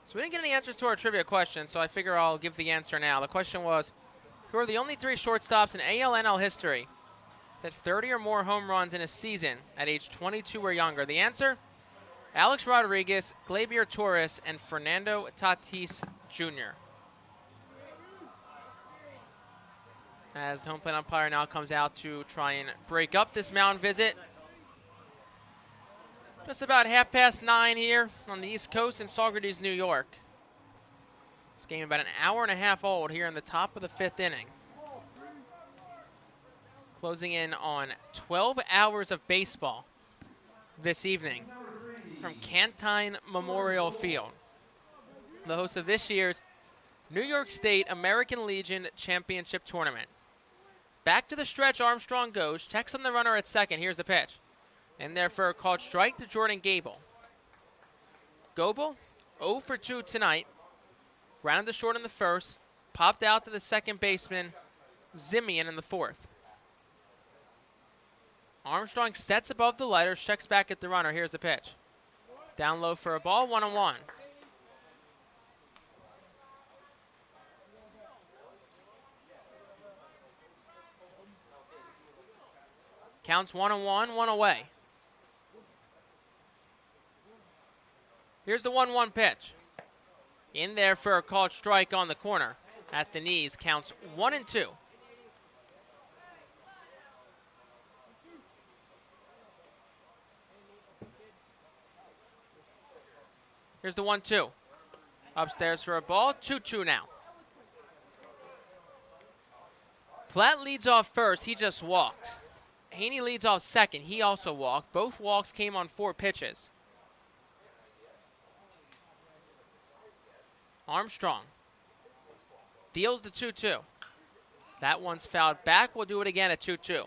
So we didn't get any answers to our trivia question, so I figure I'll give the answer now. The question was, who are the only 3 shortstops in AL/NL history that 30 or more home runs in a season at age 22 or younger? The answer, Alex Rodriguez, Gleyber Torres, and Fernando Tatis Jr. As the home plate umpire now comes out to try and break up this mound visit. Just about 9:30 here on the East Coast in Saugerties, New York. This game about an hour and a half old here in the top of the fifth inning. Closing in on 12 hours of baseball this evening from Cantine Memorial Field. The host of this year's New York State American Legion Championship Tournament. Back to the stretch, Armstrong goes, checks on the runner at second. Here's the pitch. In there for a called strike to Jordan Goebel. Goebel, 0 for 2 tonight. Grounded to short in the first. Popped out to the second baseman, Simeon, in the fourth. Armstrong sets above the letters, checks back at the runner. Here's the pitch. Down low for a ball, 1-1. Counts 1-1, one away. Here's the 1-1 pitch. In there for a called strike on the corner. At the knees, counts 1-2. Here's the 1-2. Upstairs for a ball, 2-2 now. Platt leads off first, he just walked. Haney leads off second, he also walked. Both walks came on 4 pitches. Armstrong deals the 2-2. That one's fouled back, we'll do it again at 2-2.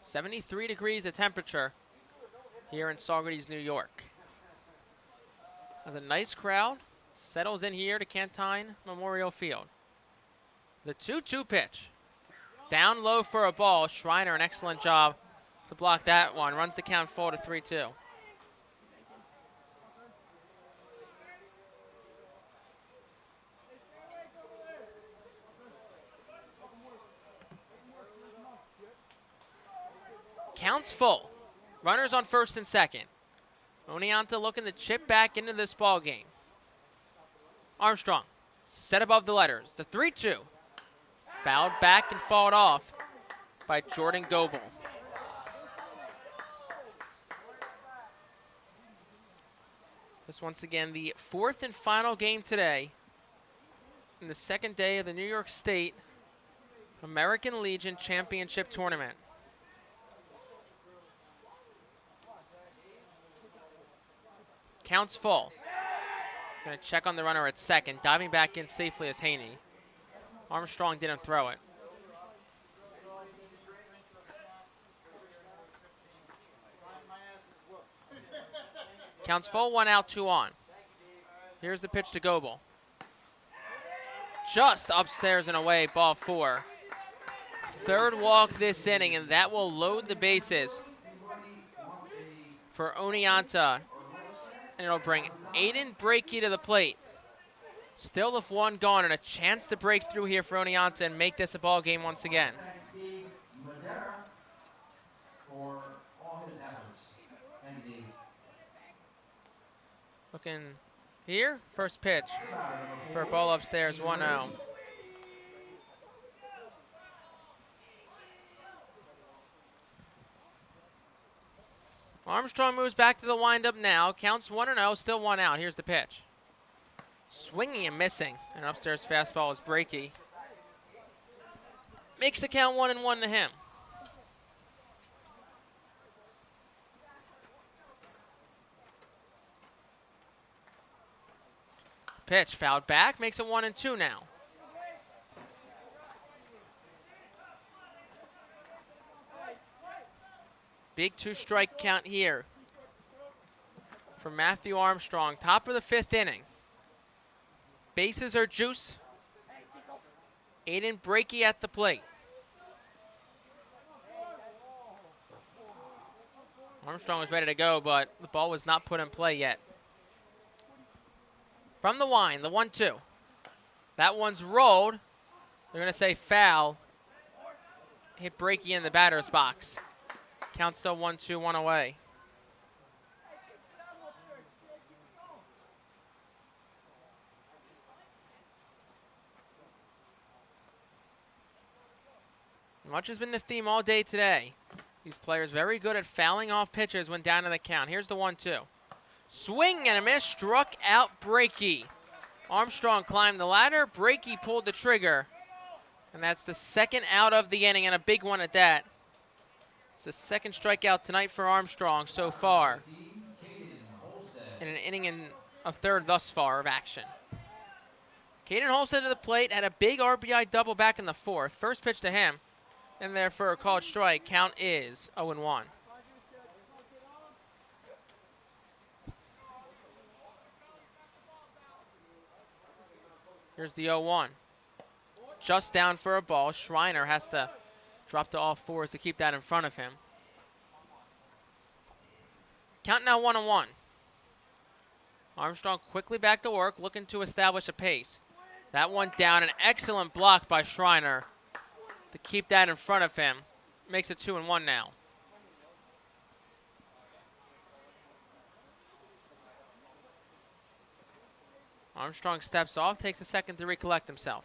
.73 the temperature here in Saugerties, New York. Has a nice crowd. Settles in here to Cantine Memorial Field. The 2-2 pitch. Down low for a ball. Schreiner, an excellent job to block that one. Runs the count full to 3-2. Counts full. Runners on first and second. Oneonta looking to chip back into this ball game. Armstrong set above the letters. The 3-2. Fouled back and fought off by Jordan Goebel. This once again the 4th and final game today in the 2nd day of the New York State American Legion Championship Tournament. Counts full. Going to check on the runner at second. Diving back in safely as Haney. Armstrong didn't throw it. Counts full, 1 out, 2 on. Here's the pitch to Goebel. Just upstairs and away, ball 4. 3rd walk this inning, and that will load the bases for Oneonta. And it'll bring Aiden Breaky to the plate. Still with 1 gone and a chance to break through here for Oneonta and make this a ball game once again. Looking here, first pitch for a ball upstairs, 1-0. Armstrong moves back to the windup now. Counts 1-0, still 1 out. Here's the pitch. Swinging and missing. An upstairs fastball is Breaky. Makes the count 1-1 to him. Pitch fouled back, makes it 1-2 now. Big 2-strike count here for Matthew Armstrong. Top of the 5th inning. Bases are juice. Aiden Breaky at the plate. Armstrong was ready to go, but the ball was not put in play yet. From the wind, the 1-2. That one's rolled. They're going to say foul. Hit Breaky in the batter's box. Count still 1-2, 1 away. Much has been the theme all day today. These players very good at fouling off pitches when down in the count. Here's the 1-2. Swing and a miss, struck out Breaky. Armstrong climbed the ladder, Breaky pulled the trigger. And that's the 2nd out of the inning, and a big one at that. It's the 2nd strikeout tonight for Armstrong so far. In an inning and a 3rd thus far of action. Caden Holstead to the plate, had a big RBI double back in the 4th. First pitch to him, and there for a called strike. Count is 0-1. Here's the 0-1. Just down for a ball. Schreiner has to drop to all 4s to keep that in front of him. Count now 1-1. Armstrong quickly back to work, looking to establish a pace. That one down, an excellent block by Schreiner to keep that in front of him. Makes it 2-1 now. Armstrong steps off, takes a second to recollect himself.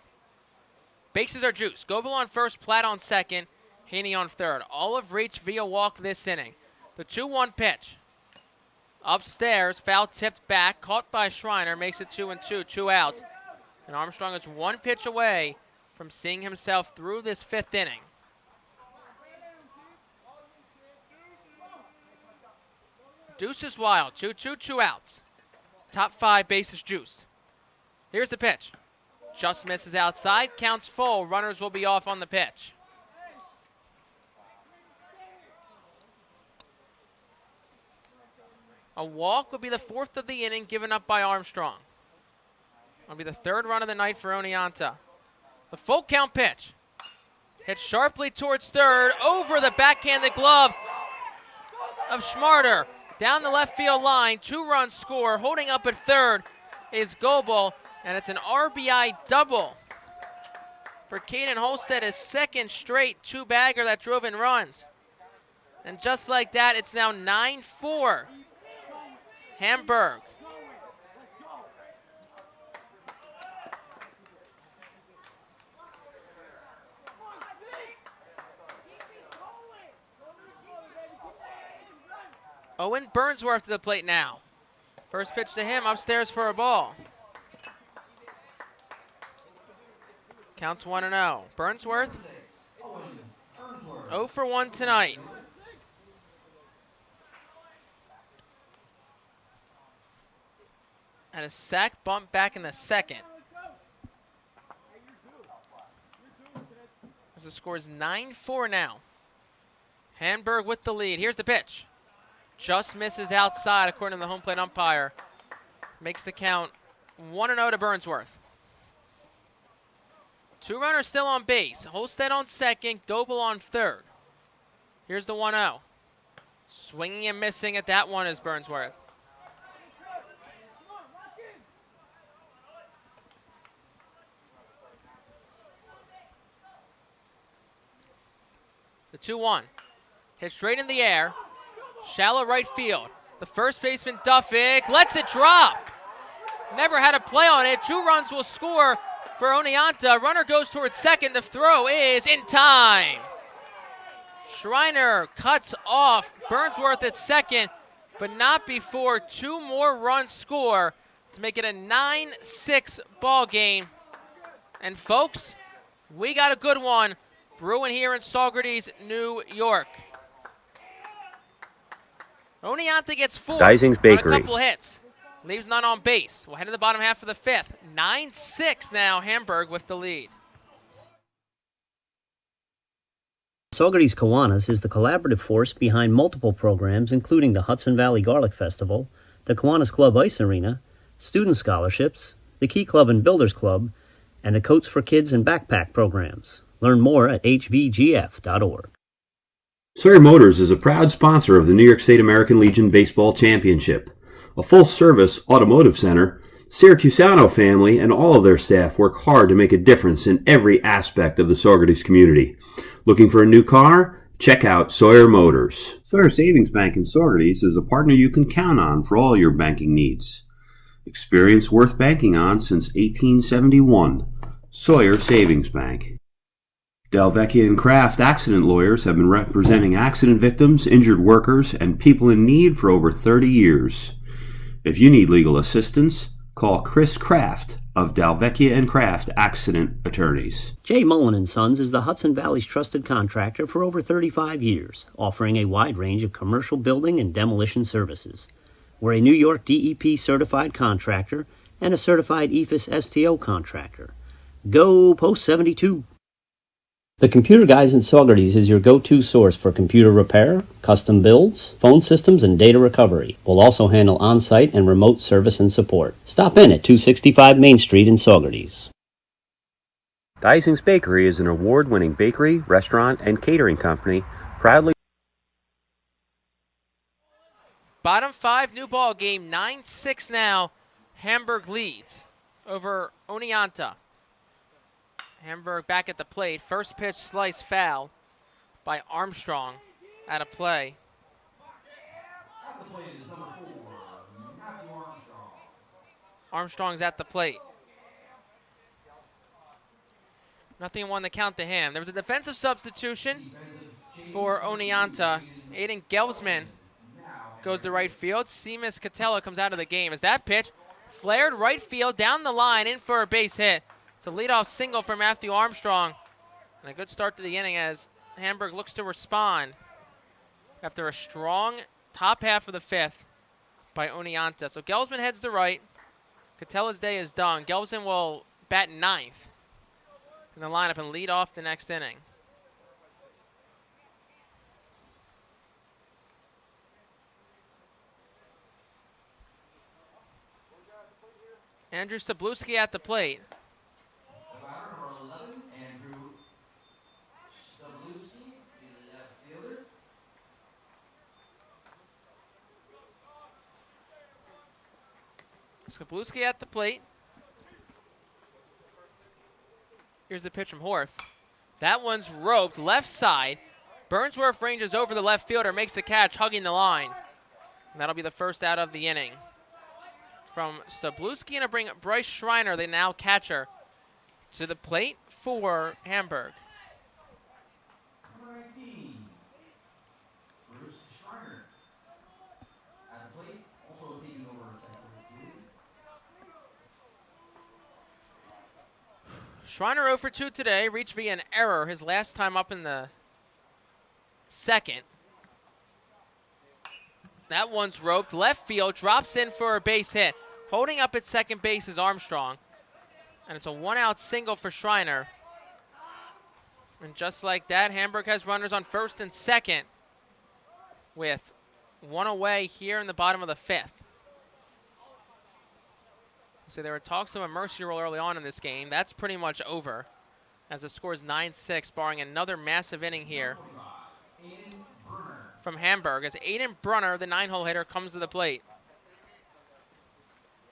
Bases are juiced. Goebel on first, Platt on second, Haney on third. All have reached via walk this inning. The 2-1 pitch. Upstairs, foul tipped back, caught by Schreiner, makes it 2-2, 2 outs. And Armstrong is one pitch away from seeing himself through this fifth inning. Deuce is wild, 2-2, 2 outs. Top 5 bases juiced. Here's the pitch. Just misses outside, counts full. Runners will be off on the pitch. A walk would be the 4th of the inning given up by Armstrong. It'll be the 3rd run of the night for Oneonta. The full count pitch. Hit sharply towards third, over the backhanded glove of Schmarter. Down the left field line, 2-run score. Holding up at third is Goebel, and it's an RBI double for Caden Holstead, his 2nd straight 2-bagger that drove in runs. And just like that, it's now 9-4. Hamburg. Owen Burnsworth to the plate now. First pitch to him, upstairs for a ball. Counts 1-0. Burnsworth, 0 for 1 tonight. And a sack bump back in the 2nd. As the score is 9-4 now. Hamburg with the lead. Here's the pitch. Just misses outside according to the home plate umpire. Makes the count 1-0 to Burnsworth. 2 runners still on base. Holstead on second, Goebel on third. Here's the 1-0. Swinging and missing at that one is Burnsworth. The 2-1. Hit straight in the air. Shallow right field. The first baseman, Duffick, lets it drop. Never had a play on it. 2 runs will score for Oneonta. Runner goes towards second. The throw is in time. Schreiner cuts off Burnsworth at second, but not before 2 more runs score to make it a 9-6 ball game. And folks, we got a good one brewing here in Saugerties, New York. Oneonta gets 4 Dysing's Bakery. on a couple hits. Leaves none on base. We'll head to the bottom half of the 5th. 9-6 now, Hamburg with the lead. Saugerties Kiwanis is the collaborative force behind multiple programs, including the Hudson Valley Garlic Festival, the Kiwanis Club Ice Arena, student scholarships, the Key Club and Builders Club, and the Coats for Kids and Backpack programs. Learn more at hvgf.org. Sawyer Motors is a proud sponsor of the New York State American Legion Baseball Championship. A full-service automotive center, Syracusano family and all of their staff work hard to make a difference in every aspect of the Saugerties community. Looking for a new car? Check out Sawyer Motors. Sawyer Savings Bank in Saugerties is a partner you can count on for all your banking needs. Experience worth banking on since 1871. Sawyer Savings Bank. Delvecchia and Kraft accident lawyers have been representing accident victims, injured workers, and people in need for over 30 years. If you need legal assistance, call Chris Kraft of Delvecchia and Kraft Accident Attorneys. J. Mullen & Sons is the Hudson Valley's trusted contractor for over 35 years, offering a wide range of commercial building and demolition services. We're a New York DEP certified contractor and a certified EFIS STO contractor. Go Post 72! The Computer Guys in Saugerties is your go-to source for computer repair, custom builds, phone systems, and data recovery. We'll also handle on-site and remote service and support. Stop in at 265 Main Street in Saugerties. Dysing's Bakery is an award-winning bakery, restaurant, and catering company, proudly. Bottom 5, new ball game, 9-6 now. Hamburg leads over Oneonta. Hamburg back at the plate. First pitch slice foul by Armstrong out of play. Armstrong's at the plate. 0-1 the count to him. There was a defensive substitution for Oneonta. Aiden Gelsman goes to right field. Seamus Catella comes out of the game. As that pitch flared right field down the line in for a base hit. It's a leadoff single for Matthew Armstrong. And a good start to the inning as Hamburg looks to respond after a strong top half of the fifth by Oneonta. So Gelsman heads to right. Catella's day is done. Gelsman will bat ninth in the lineup and lead off the next inning. Andrew Stabluski at the plate. Stabluski at the plate. Here's the pitch from Horth. That one's roped left side. Burnsworth ranges over the left fielder, makes the catch, hugging the line. And that'll be the first out of the inning. From Stabluski, and to bring Bryce Schreiner, the now catcher, to the plate for Hamburg. Number 19, Bruce Schreiner. At the plate, also taking over second duty. Schreiner 0 for 2 today, reached via an error his last time up in the second. That one's roped left field, drops in for a base hit. Holding up at second base is Armstrong. And it's a one-out single for Schreiner. And just like that, Hamburg has runners on first and second with one away here in the bottom of the fifth. So there were talks of a mercy rule early on in this game. That's pretty much over as the score is 9-6, barring another massive inning here from Hamburg as Aiden Brunner, the 9-hole hitter, comes to the plate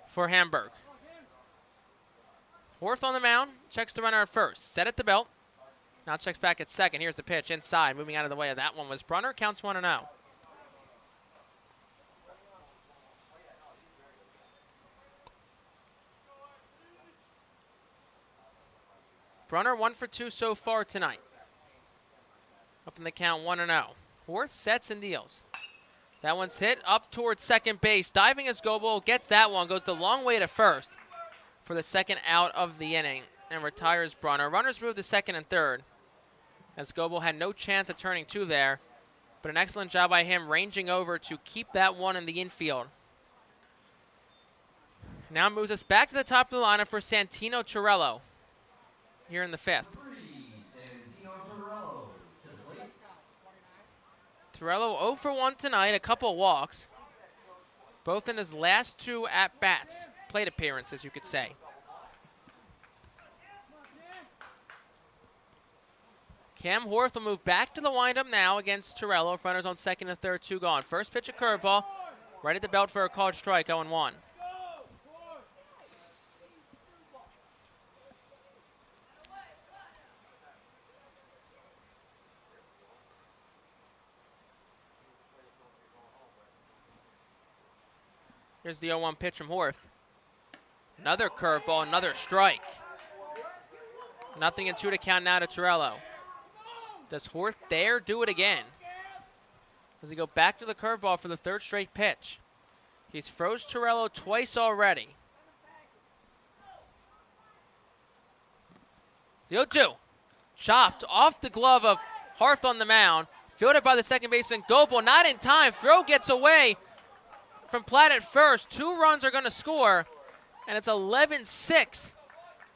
for Hamburg. Horth on the mound, checks the runner at first, set at the belt. Now checks back at second. Here's the pitch inside, moving out of the way of that one was Brunner. Counts 1-0. Brunner 1 for 2 so far tonight. Up in the count 1-0. Horth sets and deals. That one's hit up towards second base. Diving as Goebel gets that one. Goes the long way to first for the second out of the inning and retires Brunner. Runners move to second and third as Goebel had no chance of turning two there. But an excellent job by him ranging over to keep that one in the infield. Now moves us back to the top of the lineup for Santino Torello here in the fifth. Torello 0 for 1 tonight, a couple walks, both in his last two at-bats, plate appearances, you could say. Cam Horth will move back to the windup now against Torello. Runners on second and third, two gone. First pitch, a curveball, right at the belt for a called strike, 0-1. Here's the 0-1 pitch from Horth. Another curveball, another strike. 0-2 to count now to Torello. Does Horth dare do it again? Does he go back to the curveball for the third straight pitch? He's froze Torello twice already. The 0-2. Chopped off the glove of Horth on the mound. Fielded by the second baseman Goebel. Not in time. Throw gets away from Platt at first. 2 runs are going to score, and it's 11-6.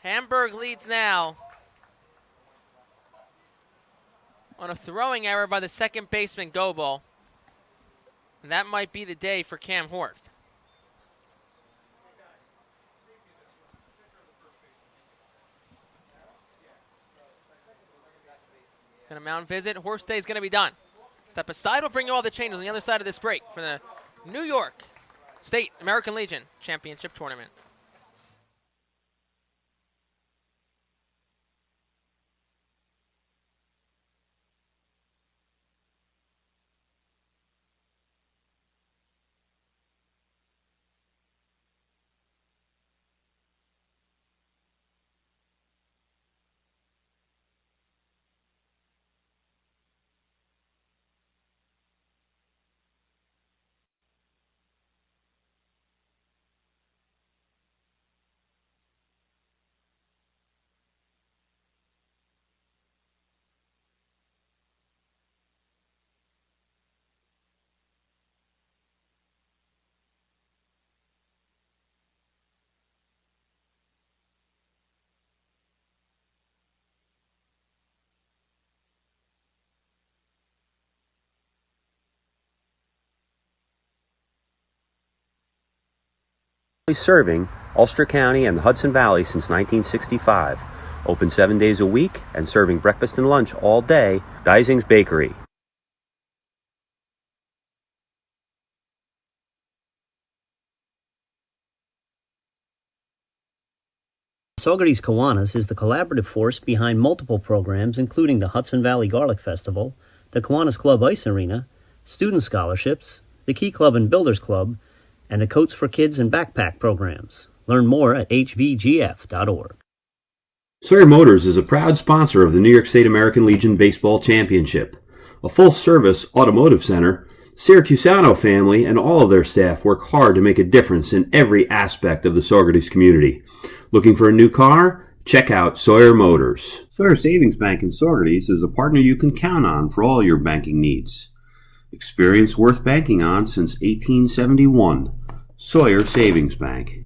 Hamburg leads now on a throwing error by the second baseman Goebel. And that might be the day for Cam Horth. Going to mound visit. Horth's day is going to be done. Step aside. We'll bring you all the changes on the other side of this break for the New York State American Legion Championship Tournament. Serving Ulster County and the Hudson Valley since 1965. Open 7 days a week and serving breakfast and lunch all day. Dysing's Bakery. Saugerties Kiwanis is the collaborative force behind multiple programs including the Hudson Valley Garlic Festival, the Kiwanis Club Ice Arena, student scholarships, the Key Club and Builders Club, and the Coats for Kids and Backpack programs. Learn more at hvgf.org. Sawyer Motors is a proud sponsor of the New York State American Legion Baseball Championship. A full-service automotive center, Syracusano family and all of their staff work hard to make a difference in every aspect of the Saugerties community. Looking for a new car? Check out Sawyer Motors. Sawyer Savings Bank in Saugerties is a partner you can count on for all your banking needs. Experience worth banking on since 1871. Sawyer Savings Bank.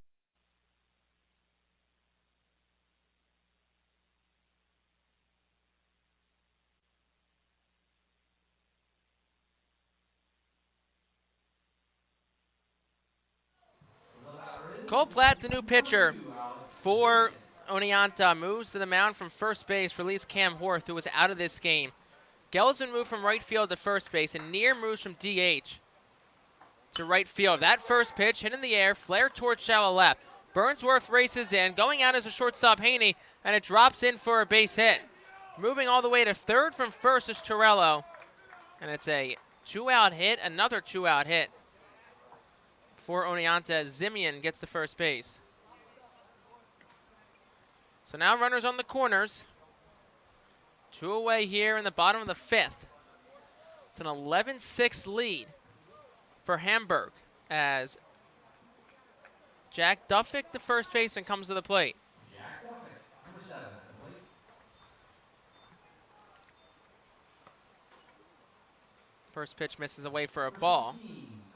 Cole Platt, the new pitcher for Oneonta, moves to the mound from first base, release Cam Horth, who was out of this game. Gell's been moved from right field to first base, and Neer moves from DH to right field. That first pitch hit in the air, flare towards shallow left. Burnsworth races in, going out as a shortstop Haney, and it drops in for a base hit. Moving all the way to third from first is Torello, and it's a two-out hit, another two-out hit for Oneonta. Zimian gets to first base. So now runners on the corners. Two away here in the bottom of the fifth. It's an 11-6 lead for Hamburg as Jack Duffick, the first baseman, comes to the plate. Jack Duffick, number 7 at the plate. First pitch misses away for a ball.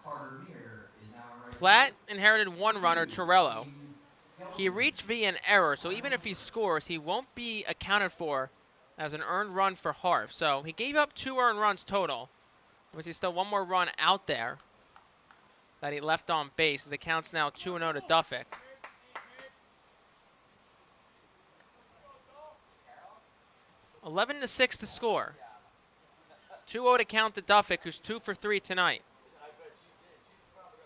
Carter Neer is now in right Platt inherited one runner, Torello. He reached via an error, so even if he scores, he won't be accounted for as an earned run for Harf. So he gave up 2 earned runs total. Obviously still one more run out there that he left on base. The count's now 2-0 to Duffick. (11-6) to score. 2-0 to count to Duffick, who's 2 for 3 tonight.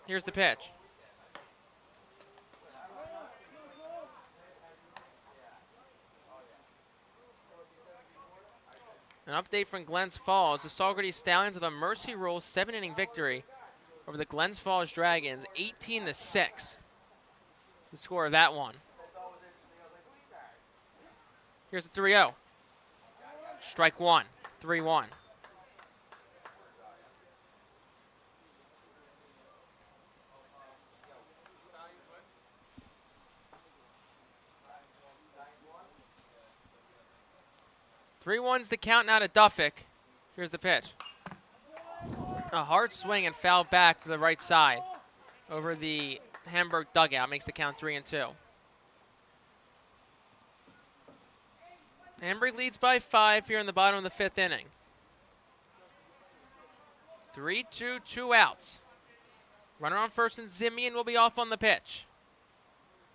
Here's the pitch. An update from Glens Falls. The Saugerties Stallions with a mercy rule 7-inning victory over the Glens Falls Dragons, 18-6. The score of that one. Here's the 3-0. Strike one, 3-1. Three one's the count now to Duffick. Here's the pitch. A hard swing and foul back to the right side over the Hamburg dugout. Makes the count 3-2. Hamburg leads by 5 here in the bottom of the 5th inning. 3-2, 2 outs. Runner on first and Zimian will be off on the pitch.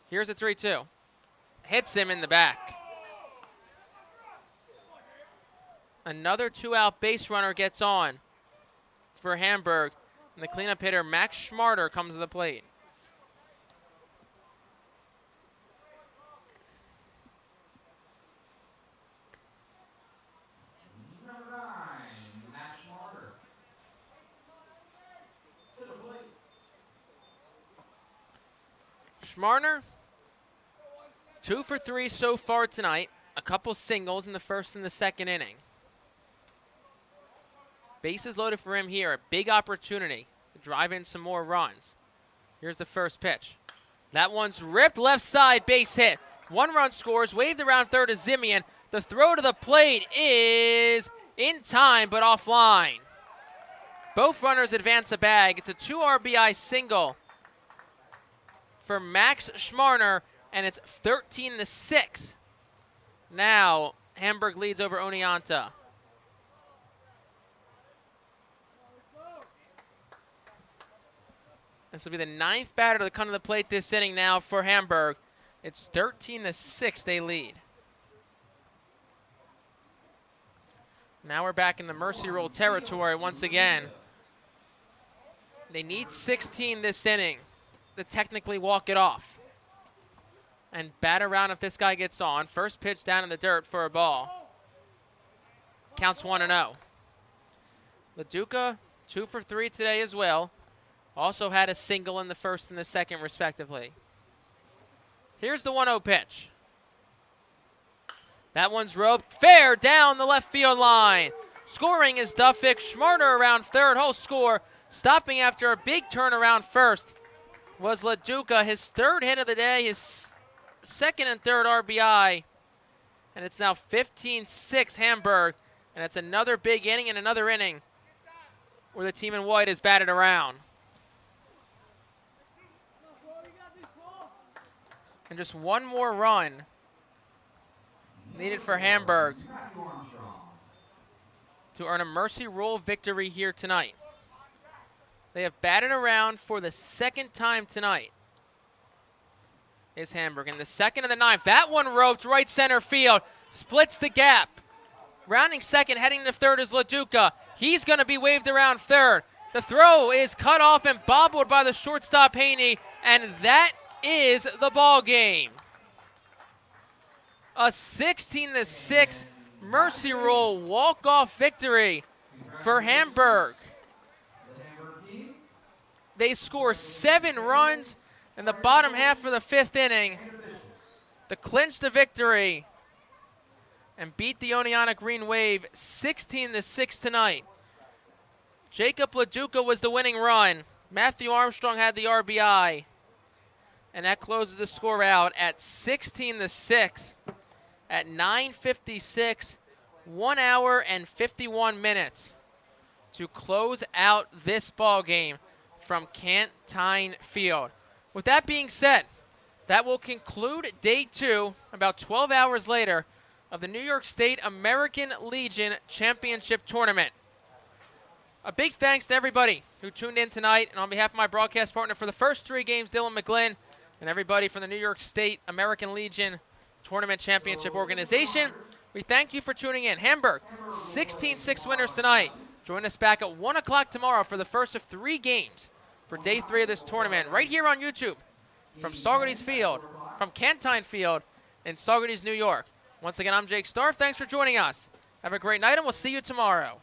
Here's a 3-2. Hits him in the back. Another 2-out base runner gets on for Hamburg. And the cleanup hitter, Max Schmarter, comes to the plate. number 9, Max Schmarter. To the plate. Schmarner, 2 for 3 so far tonight. A couple singles in the first and the second inning. Bases loaded for him here. A big opportunity to drive in some more runs. Here's the first pitch. That one's ripped left side, base hit. 1 run scores, waved around third to Zimian. The throw to the plate is in time, but offline. Both runners advance a bag. It's a 2 RBI single for Max Schmarner, and it's 13-6. Now, Hamburg leads over Oneonta. This will be the 9th batter to come to the plate this inning now for Hamburg. It's 13-6 they lead. Now we're back in the mercy rule territory once again. They need 16 this inning to technically walk it off. And bat around if this guy gets on. First pitch down in the dirt for a ball. Counts 1-0. LaDuca, 2 for 3 today as well. Also had a single in the first and the second, respectively. Here's the 1-0 pitch. That one's roped fair down the left field line. Scoring is Duffick. Schmarter around third. Whole score. Stopping after a big turnaround first was LaDuca. His 3rd hit of the day, his 2nd and 3rd RBI. And it's now 15-6 Hamburg. And it's another big inning and another inning where the team in white is batted around. And just one more run needed for Hamburg to earn a mercy rule victory here tonight. They have batted around for the 2nd time tonight. Is Hamburg in the 2nd of the 9th. That one roped right center field. Splits the gap. Rounding 2nd, heading to 3rd is LaDuca. He's going to be waved around 3rd. The throw is cut off and bobbled by the shortstop Haney, and that is the ball game. A 16-6 mercy rule walk-off victory for Hamburg. They score 7 runs in the bottom half of the 5th inning to clinch the victory and beat the Oneonta Green Wave 16-6 tonight. Jacob LaDuca was the winning run. Matthew Armstrong had the RBI. And that closes the score out at 16-6 at 9:56, 1 hour and 51 minutes to close out this ball game from Cantine Field. With that being said, that will conclude day 2, about 12 hours later, of the New York State American Legion Championship Tournament. A big thanks to everybody who tuned in tonight, and on behalf of my broadcast partner for the first 3 games, Dylan McGlynn, and everybody from the New York State American Legion Tournament Championship Organization, we thank you for tuning in. Hamburg, 16-6 winners tonight. Join us back at 1 o'clock tomorrow for the first of 3 games for day 3 of this tournament, right here on YouTube from Saugerties Field, from Cantine Field in Saugerties, New York. Once again, I'm Jake Starr. Thanks for joining us. Have a great night, and we'll see you tomorrow.